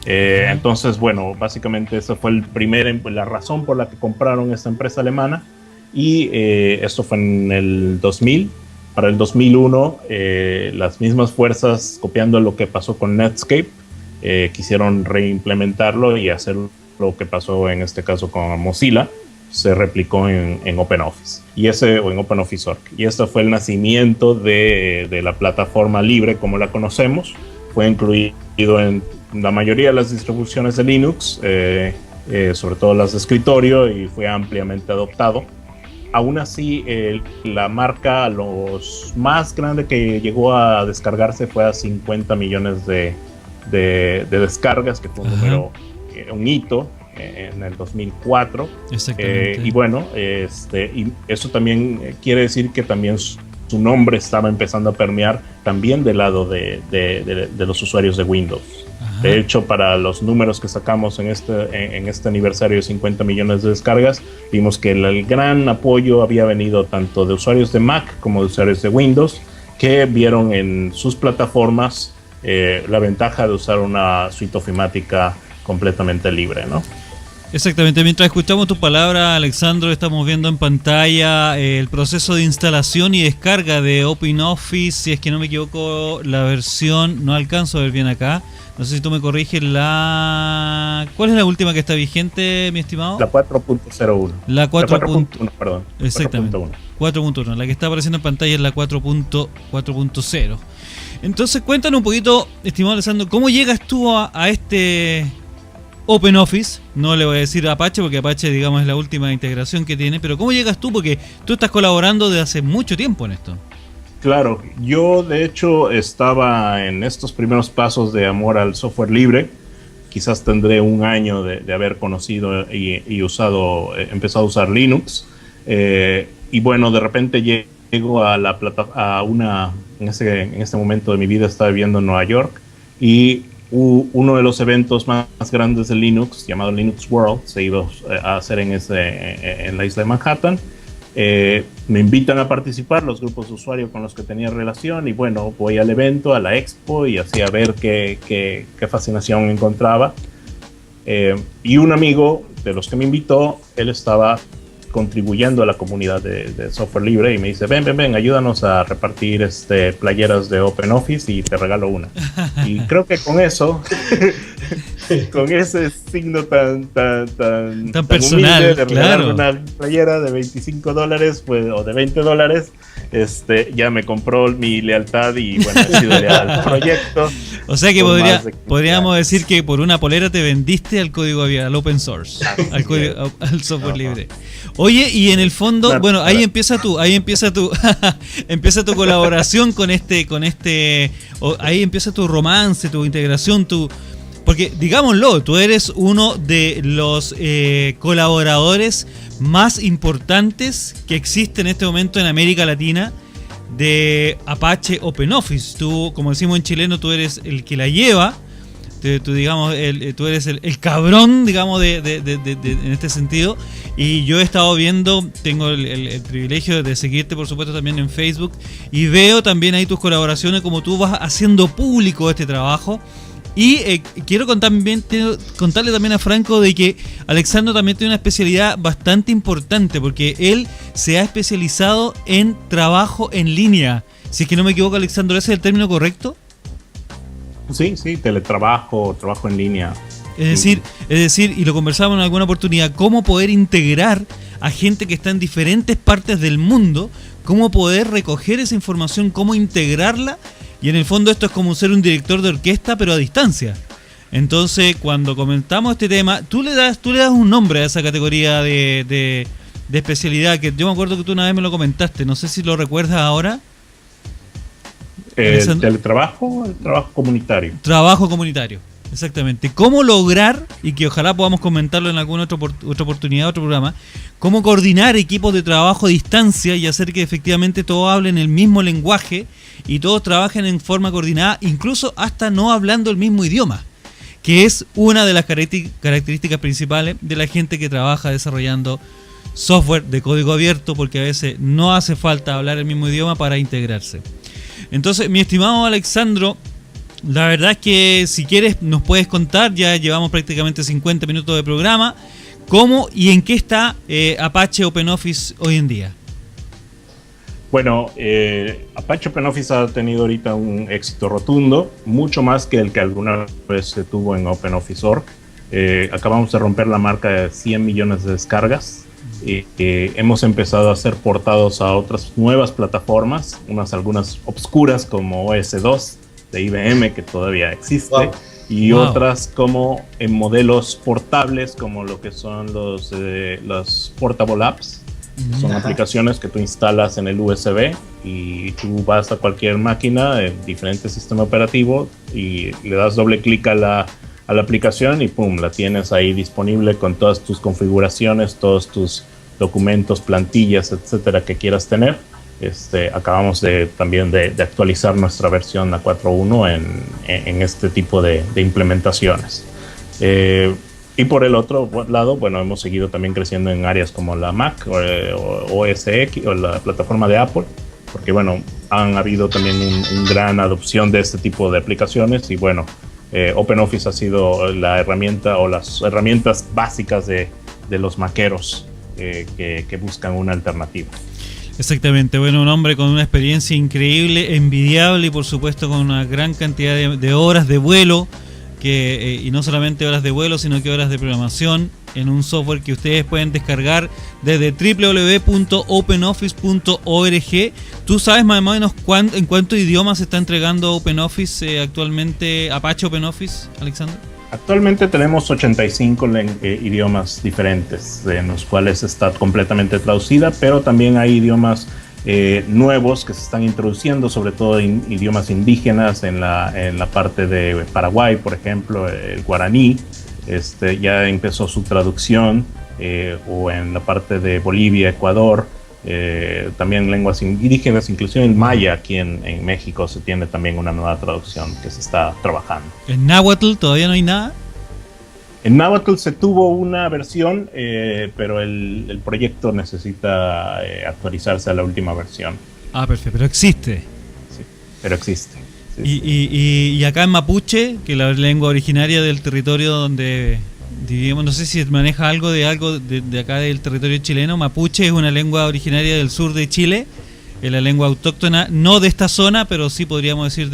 Entonces, bueno, básicamente esa fue la razón por la que compraron esta empresa alemana. Y esto fue en el 2000. Para el 2001, las mismas fuerzas, copiando lo que pasó con Netscape, quisieron reimplementarlo y hacer lo que pasó en este caso con Mozilla, se replicó en OpenOffice o en OpenOffice.org. Y este fue el nacimiento de la plataforma libre como la conocemos. Fue incluido en la mayoría de las distribuciones de Linux, sobre todo las de escritorio, y fue ampliamente adoptado. Aún así, la marca, los más grande que llegó a descargarse fue a 50 millones de descargas, que fue un hito en el 2004. Exactamente. Y bueno, y eso también quiere decir que también su nombre estaba empezando a permear también del lado de los usuarios de Windows. Ajá. De hecho, para los números que sacamos en este aniversario de 50 millones de descargas, vimos que el gran apoyo había venido tanto de usuarios de Mac como de usuarios de Windows, que vieron en sus plataformas la ventaja de usar una suite ofimática completamente libre, ¿no? Exactamente, mientras escuchamos tu palabra, Alexandro, estamos viendo en pantalla el proceso de instalación y descarga de OpenOffice. Si es que no me equivoco, la versión, no alcanzo a ver bien acá, no sé si tú me corriges, ¿cuál es la última que está vigente, mi estimado? La 4.01. La 4.1, perdón. Exactamente, 4.1. La que está apareciendo en pantalla es la 4.0. Entonces cuéntanos un poquito, estimado Alexandro, ¿cómo llegas tú a este OpenOffice, no le voy a decir Apache porque Apache, digamos, es la última integración que tiene, pero ¿cómo llegas tú? Porque tú estás colaborando desde hace mucho tiempo en esto. Claro, yo de hecho estaba en estos primeros pasos de amor al software libre. Quizás tendré un año de haber conocido y usado, empezado a usar Linux. Y bueno, de repente llego a la plataforma, en este momento de mi vida estaba viviendo en Nueva York, y uno de los eventos más grandes de Linux, llamado Linux World, se iba a hacer en la isla de Manhattan. Me invitan a participar los grupos de usuarios con los que tenía relación, y bueno, voy al evento, a la expo, y así a ver qué fascinación encontraba. Y un amigo de los que me invitó, él estaba contribuyendo a la comunidad de software libre, y me dice, ven, ayúdanos a repartir playeras de OpenOffice y te regalo una. Y creo que con eso, con ese signo tan personal, humilde de regalar claro, una playera de $25 o de $20, ya me compró mi lealtad, y bueno, he sido leal al proyecto. O sea que podríamos decir que por una polera te vendiste al código abierto, al open source, al software libre. Oye, y en el fondo, claro, bueno, ahí empieza tu empieza tu colaboración con ahí empieza tu romance, tu integración, porque digámoslo, tú eres uno de los colaboradores más importantes que existe en este momento en América Latina de Apache OpenOffice. Tú, como decimos en chileno, tú eres el que la lleva. Tú eres el cabrón, digamos, en este sentido. Y yo he estado viendo, tengo el privilegio de seguirte, por supuesto, también en Facebook, y veo también ahí tus colaboraciones, como tú vas haciendo público este trabajo. Y quiero contarle también a Franco de que Alexandro también tiene una especialidad bastante importante, porque él se ha especializado en trabajo en línea. Si es que no me equivoco, Alexandro, ¿ese es el término correcto? Sí, teletrabajo, trabajo en línea. Es decir, y lo conversamos en alguna oportunidad, cómo poder integrar a gente que está en diferentes partes del mundo, cómo poder recoger esa información, cómo integrarla, y en el fondo esto es como ser un director de orquesta, pero a distancia. Entonces, cuando comentamos este tema, tú le das un nombre a esa categoría de especialidad, que yo me acuerdo que tú una vez me lo comentaste, no sé si lo recuerdas ahora. El trabajo comunitario. Trabajo comunitario, exactamente. ¿Cómo lograr, y que ojalá podamos comentarlo en alguna otra oportunidad, otro programa, cómo coordinar equipos de trabajo a distancia y hacer que efectivamente todos hablen el mismo lenguaje y todos trabajen en forma coordinada, incluso hasta no hablando el mismo idioma, que es una de las características principales de la gente que trabaja desarrollando software de código abierto, porque a veces no hace falta hablar el mismo idioma para integrarse. Entonces, mi estimado Alexandro, la verdad es que si quieres nos puedes contar, ya llevamos prácticamente 50 minutos de programa, cómo y en qué está Apache OpenOffice hoy en día. Bueno, Apache OpenOffice ha tenido ahorita un éxito rotundo, mucho más que el que alguna vez se tuvo en OpenOffice.org. Acabamos de romper la marca de 100 millones de descargas. Hemos empezado a ser portados a otras nuevas plataformas, algunas obscuras como OS2 de IBM, que todavía existe, y otras como en modelos portables, como lo que son los Portable Apps. Son aplicaciones que tú instalas en el USB y tú vas a cualquier máquina en diferente sistema operativo y le das doble clic a la aplicación y pum, la tienes ahí disponible con todas tus configuraciones, todos tus documentos, plantillas, etcétera, que quieras tener. Acabamos también de actualizar nuestra versión a 4.1 en este tipo de implementaciones. Y por el otro lado, bueno, hemos seguido también creciendo en áreas como la Mac o OS X o la plataforma de Apple, porque bueno, han habido también una gran adopción de este tipo de aplicaciones, y bueno, OpenOffice ha sido la herramienta o las herramientas básicas de los maqueros que buscan una alternativa. Exactamente, bueno, un hombre con una experiencia increíble, envidiable, y por supuesto con una gran cantidad de horas de vuelo, y no solamente horas de vuelo, sino que horas de programación en un software que ustedes pueden descargar desde www.openoffice.org. ¿Tú sabes más o menos en cuántos idiomas se está entregando OpenOffice actualmente, Apache OpenOffice, Alexander? Actualmente tenemos 85 idiomas diferentes, en los cuales está completamente traducida, pero también hay idiomas nuevos que se están introduciendo, sobre todo idiomas indígenas en la parte de Paraguay, por ejemplo, el guaraní, ya empezó su traducción, o en la parte de Bolivia, Ecuador, también lenguas indígenas, inclusive en maya aquí en México se tiene también una nueva traducción que se está trabajando. ¿En náhuatl todavía no hay nada? En náhuatl se tuvo una versión, pero el proyecto necesita actualizarse a la última versión. Ah, perfecto, pero existe. Sí, pero existe. Sí, y acá en mapuche, que es la lengua originaria del territorio donde vivimos, no sé si maneja algo de acá del territorio chileno. Mapuche es una lengua originaria del sur de Chile, es la lengua autóctona, no de esta zona, pero sí podríamos decir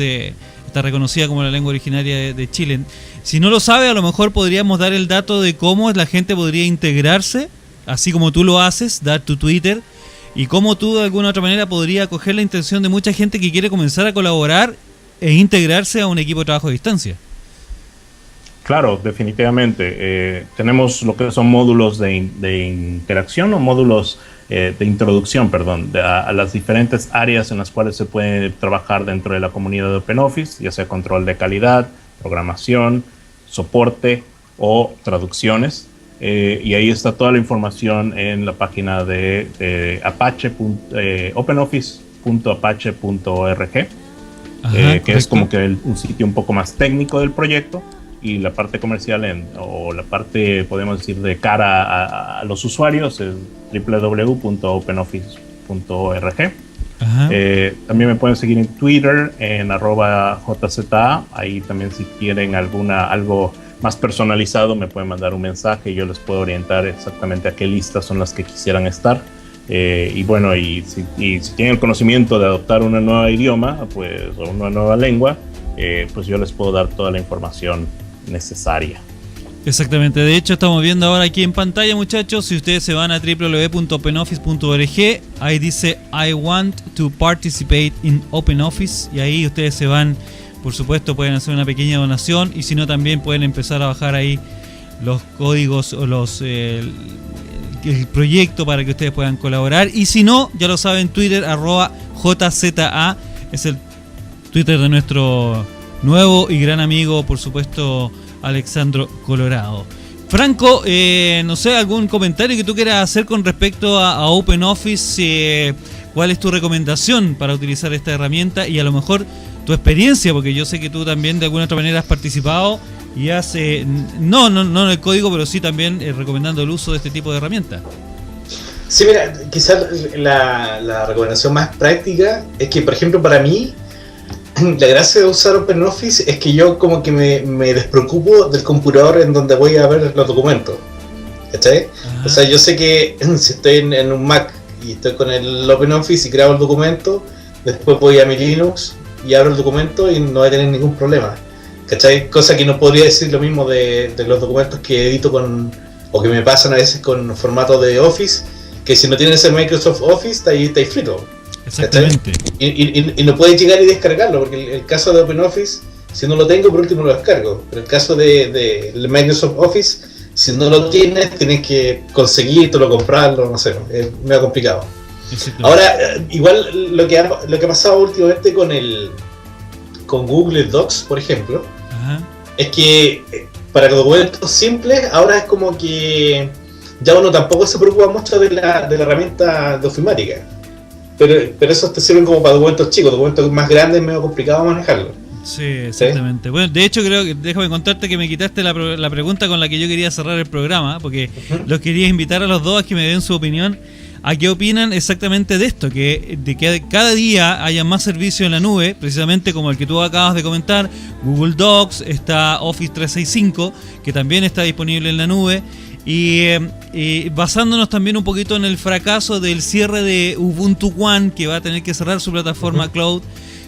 está reconocida como la lengua originaria de Chile. Si no lo sabe, a lo mejor podríamos dar el dato de cómo la gente podría integrarse, así como tú lo haces, dar tu Twitter, y cómo tú de alguna otra manera podría acoger la intención de mucha gente que quiere comenzar a colaborar e integrarse a un equipo de trabajo a distancia. Claro, definitivamente. Tenemos lo que son módulos de interacción o módulos de introducción, a las diferentes áreas en las cuales se puede trabajar dentro de la comunidad de OpenOffice, ya sea control de calidad, programación, soporte o traducciones. Y ahí está toda la información en la página de Apache, openoffice.apache.org, que es como que un sitio un poco más técnico del proyecto. Y la parte comercial o la parte, podemos decir, de cara a los usuarios es www.openoffice.org. También me pueden seguir en Twitter en @JZA. Ahí también, si quieren algo más personalizado, me pueden mandar un mensaje y yo les puedo orientar exactamente a qué listas son las que quisieran estar. Y bueno, si tienen el conocimiento de adoptar un nuevo idioma, pues, o una nueva lengua, pues yo les puedo dar toda la información necesaria. Exactamente, de hecho estamos viendo ahora aquí en pantalla, muchachos, si ustedes se van a www.openoffice.org, ahí dice I want to participate in OpenOffice, y ahí ustedes se van, por supuesto pueden hacer una pequeña donación, y si no también pueden empezar a bajar ahí los códigos o el proyecto para que ustedes puedan colaborar, y si no, ya lo saben, Twitter @JZA es el Twitter de nuestro nuevo y gran amigo, por supuesto, Alexandro Colorado. Franco, no sé, algún comentario que tú quieras hacer con respecto a OpenOffice, ¿cuál es tu recomendación para utilizar esta herramienta y a lo mejor tu experiencia? Porque yo sé que tú también de alguna otra manera has participado y has, no en el código, pero sí también recomendando el uso de este tipo de herramientas. Sí, mira, quizás la recomendación más práctica es que, por ejemplo, para mí, la gracia de usar OpenOffice es que yo como que me despreocupo del computador en donde voy a ver los documentos, ¿cachai? O sea, yo sé que si estoy en un Mac y estoy con el OpenOffice y grabo el documento, después voy a mi Linux y abro el documento y no voy a tener ningún problema, ¿cachai? Cosa que no podría decir lo mismo de los documentos que edito o que me pasan a veces con formato de Office, que si no tienes el Microsoft Office, estáis frito. Exactamente. Y no puedes llegar y descargarlo, porque el caso de OpenOffice, si no lo tengo, por último lo descargo. Pero el caso de Microsoft Office, si no lo tienes que conseguirlo, comprarlo, no sé, es medio complicado. Ahora, igual lo que ha pasado últimamente con Google Docs, por ejemplo, es que para documentos simples, ahora es como que ya uno tampoco se preocupa mucho de la herramienta de ofimática. Pero esos te sirven como para documentos chicos, documentos más grandes es medio complicado manejarlo. Sí, exactamente. ¿Sí? Bueno, de hecho creo que, déjame contarte que me quitaste la pregunta con la que yo quería cerrar el programa, porque los quería invitar a los dos a que me den su opinión, a qué opinan exactamente de esto, de que cada día haya más servicios en la nube, precisamente como el que tú acabas de comentar, Google Docs, está Office 365, que también está disponible en la nube. Y basándonos también un poquito en el fracaso del cierre de Ubuntu One, que va a tener que cerrar su plataforma cloud,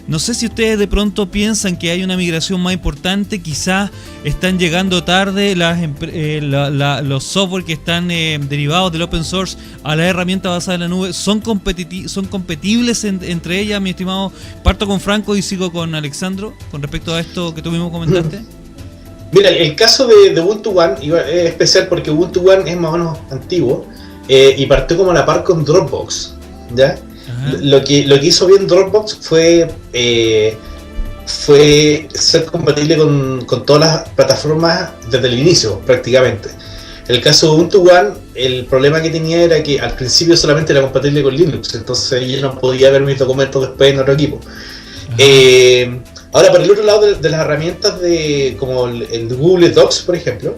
no sé si ustedes de pronto piensan que hay una migración más importante, quizás están llegando tarde los software que están derivados del open source a la herramienta basada en la nube, son compatibles entre ellas, mi estimado. Parto con Franco y sigo con Alexandro con respecto a esto que tú mismo comentaste. Mira, el caso de Ubuntu One es especial porque Ubuntu One es más o menos antiguo y partió como a la par con Dropbox, ¿ya? Lo que hizo bien Dropbox fue ser compatible con todas las plataformas desde el inicio, prácticamente. El caso de Ubuntu One, el problema que tenía era que al principio solamente era compatible con Linux, entonces yo no podía ver mis documentos después en otro equipo. Ahora, por el otro lado de las herramientas como el Google Docs, por ejemplo,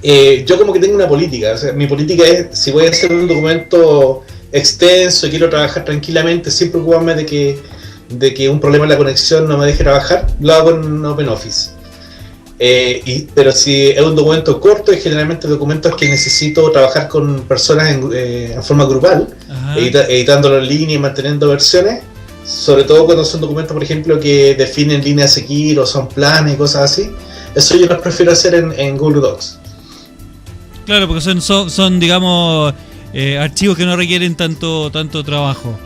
yo como que tengo una política. O sea, mi política es, si voy a hacer un documento extenso y quiero trabajar tranquilamente, sin preocuparme de que un problema en la conexión no me deje trabajar, lo hago en OpenOffice. Pero si es un documento corto, y generalmente documentos que necesito trabajar con personas en forma grupal, editándolo en línea y manteniendo versiones, sobre todo cuando son documentos, por ejemplo, que definen líneas a seguir o son planes y cosas así, eso yo los prefiero hacer en Google Docs. Claro, porque son digamos, archivos que no requieren tanto trabajo.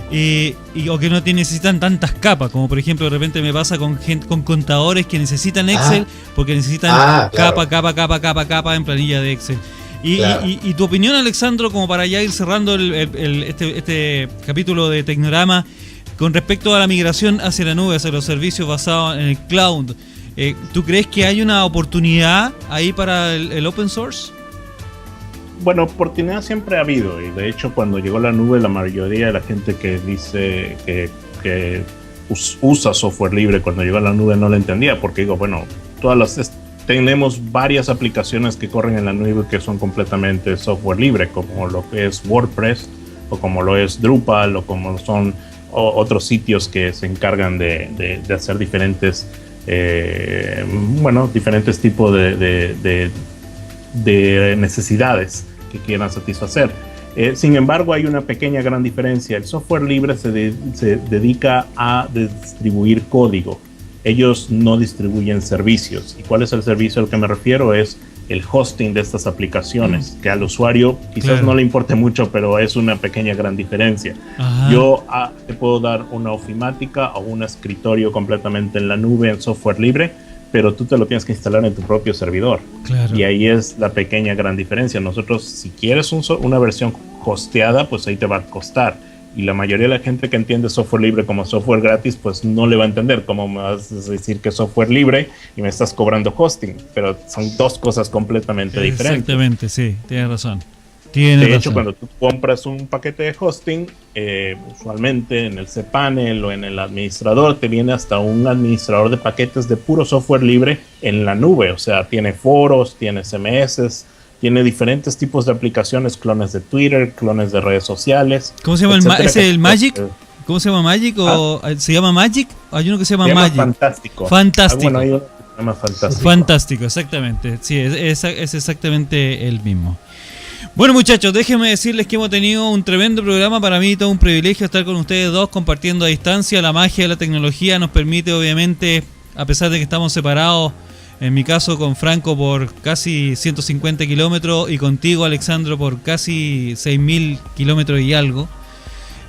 O que no necesitan tantas capas, como por ejemplo de repente me pasa con contadores que necesitan Excel porque necesitan capa en planilla de Excel. Y tu opinión, Alexandro, como para ya ir cerrando este capítulo de Tecnorama, con respecto a la migración hacia la nube, hacia los servicios basados en el cloud, ¿tú crees que hay una oportunidad ahí para el open source? Bueno, oportunidad siempre ha habido, y de hecho cuando llegó la nube, la mayoría de la gente que dice que usa software libre cuando llegó a la nube no lo entendía, porque digo, bueno, tenemos varias aplicaciones que corren en la nube que son completamente software libre, como lo que es WordPress, o como lo es Drupal, o como son otros sitios que se encargan de hacer diferentes diferentes tipos de necesidades que quieran satisfacer. Sin embargo, hay una pequeña gran diferencia. El software libre se dedica a distribuir código. Ellos no distribuyen servicios. ¿Y cuál es el servicio al que me refiero? Es el hosting de estas aplicaciones, que al usuario quizás no le importe mucho, pero es una pequeña gran diferencia. Yo te puedo dar una ofimática o un escritorio completamente en la nube en software libre, pero tú te lo tienes que instalar en tu propio servidor. Y ahí es la pequeña gran diferencia. Nosotros, si quieres una versión hosteada, pues ahí te va a costar. Y la mayoría de la gente que entiende software libre como software gratis, pues no le va a entender. ¿Cómo me vas a decir que es software libre y me estás cobrando hosting? Pero son dos cosas completamente diferentes. Exactamente, sí, tienes razón. De hecho, cuando tú compras un paquete de hosting, usualmente en el cPanel o en el administrador, te viene hasta un administrador de paquetes de puro software libre en la nube. O sea, tiene foros, tiene CMS, tiene diferentes tipos de aplicaciones, clones de Twitter, clones de redes sociales. ¿Cómo se llama el Magic? ¿Cómo se llama Magic? ¿O se llama Magic? Hay uno que se llama Magic. Fantástico. Fantástico. Hay uno que se llama Fantástico. Fantástico, exactamente. Sí, es exactamente el mismo. Bueno, muchachos, déjenme decirles que hemos tenido un tremendo programa. Para mí todo un privilegio estar con ustedes dos compartiendo a distancia. La magia de la tecnología nos permite, obviamente, a pesar de que estamos separados, en mi caso con Franco por casi 150 kilómetros y contigo, Alexandro, por casi 6.000 kilómetros y algo,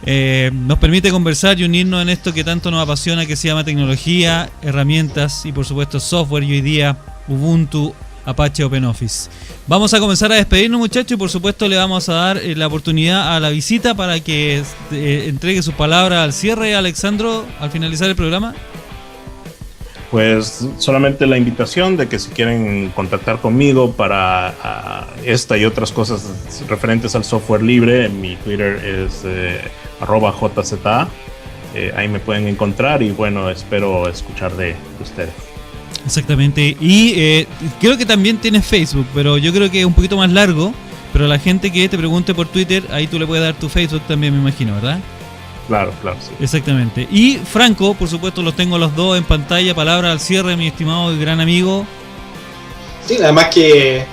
nos permite conversar y unirnos en esto que tanto nos apasiona, que se llama tecnología, herramientas y por supuesto software, y hoy día Ubuntu, Apache, OpenOffice. Vamos a comenzar a despedirnos, muchachos, y por supuesto le vamos a dar la oportunidad a la visita para que entregue sus palabras al cierre, Alexandro, al finalizar el programa. Pues solamente la invitación de que si quieren contactar conmigo para esta y otras cosas referentes al software libre, mi Twitter es @JZA, ahí me pueden encontrar y bueno, espero escuchar de ustedes. Exactamente, y creo que también tienes Facebook, pero yo creo que es un poquito más largo, pero la gente que te pregunte por Twitter, ahí tú le puedes dar tu Facebook también, me imagino, ¿verdad? Claro, sí. Exactamente. Y Franco, por supuesto, los tengo los dos en pantalla. Palabra al cierre, mi estimado y gran amigo. Sí, nada más que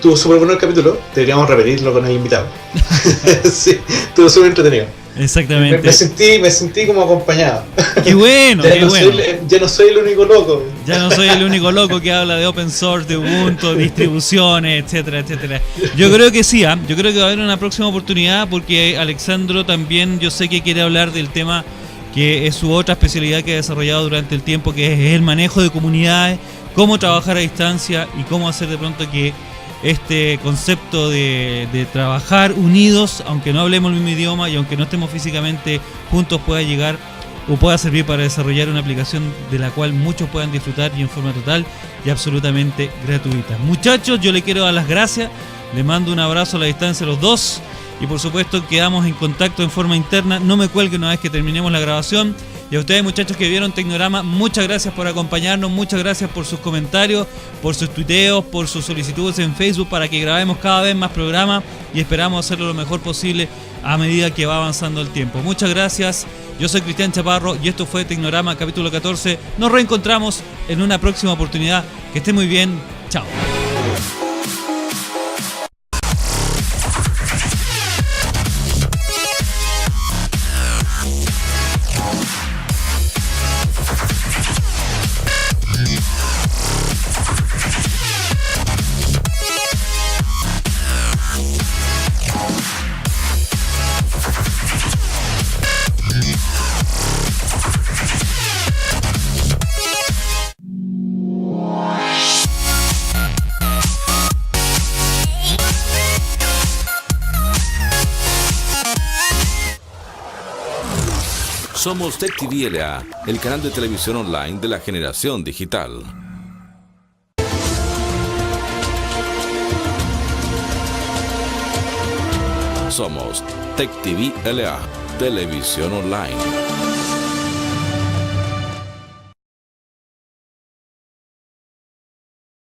tuvo súper bueno el capítulo. Deberíamos repetirlo con el invitado. Sí, estuvo súper entretenido. Exactamente. Me sentí como acompañado. Qué bueno, ya no soy el único loco. Ya no soy el único loco que habla de open source, de Ubuntu, distribuciones, etcétera, etcétera. Yo creo que sí, yo creo que va a haber una próxima oportunidad porque Alexandro también, yo sé que quiere hablar del tema que es su otra especialidad que ha desarrollado durante el tiempo, que es el manejo de comunidades, cómo trabajar a distancia y cómo hacer de pronto que este concepto de trabajar unidos, aunque no hablemos el mismo idioma y aunque no estemos físicamente juntos, pueda llegar o pueda servir para desarrollar una aplicación de la cual muchos puedan disfrutar y en forma total y absolutamente gratuita. Muchachos, yo le quiero dar las gracias, les mando un abrazo a la distancia a los dos y por supuesto quedamos en contacto en forma interna. No me cuelguen una vez que terminemos la grabación. Y a ustedes, muchachos que vieron Tecnorama, muchas gracias por acompañarnos, muchas gracias por sus comentarios, por sus tuiteos, por sus solicitudes en Facebook para que grabemos cada vez más programas y esperamos hacerlo lo mejor posible a medida que va avanzando el tiempo. Muchas gracias, yo soy Cristian Chaparro y esto fue Tecnorama capítulo 14. Nos reencontramos en una próxima oportunidad. Que estén muy bien, chao. Somos Tech TV LA, el canal de televisión online de la generación digital. Somos Tech TV LA, televisión online.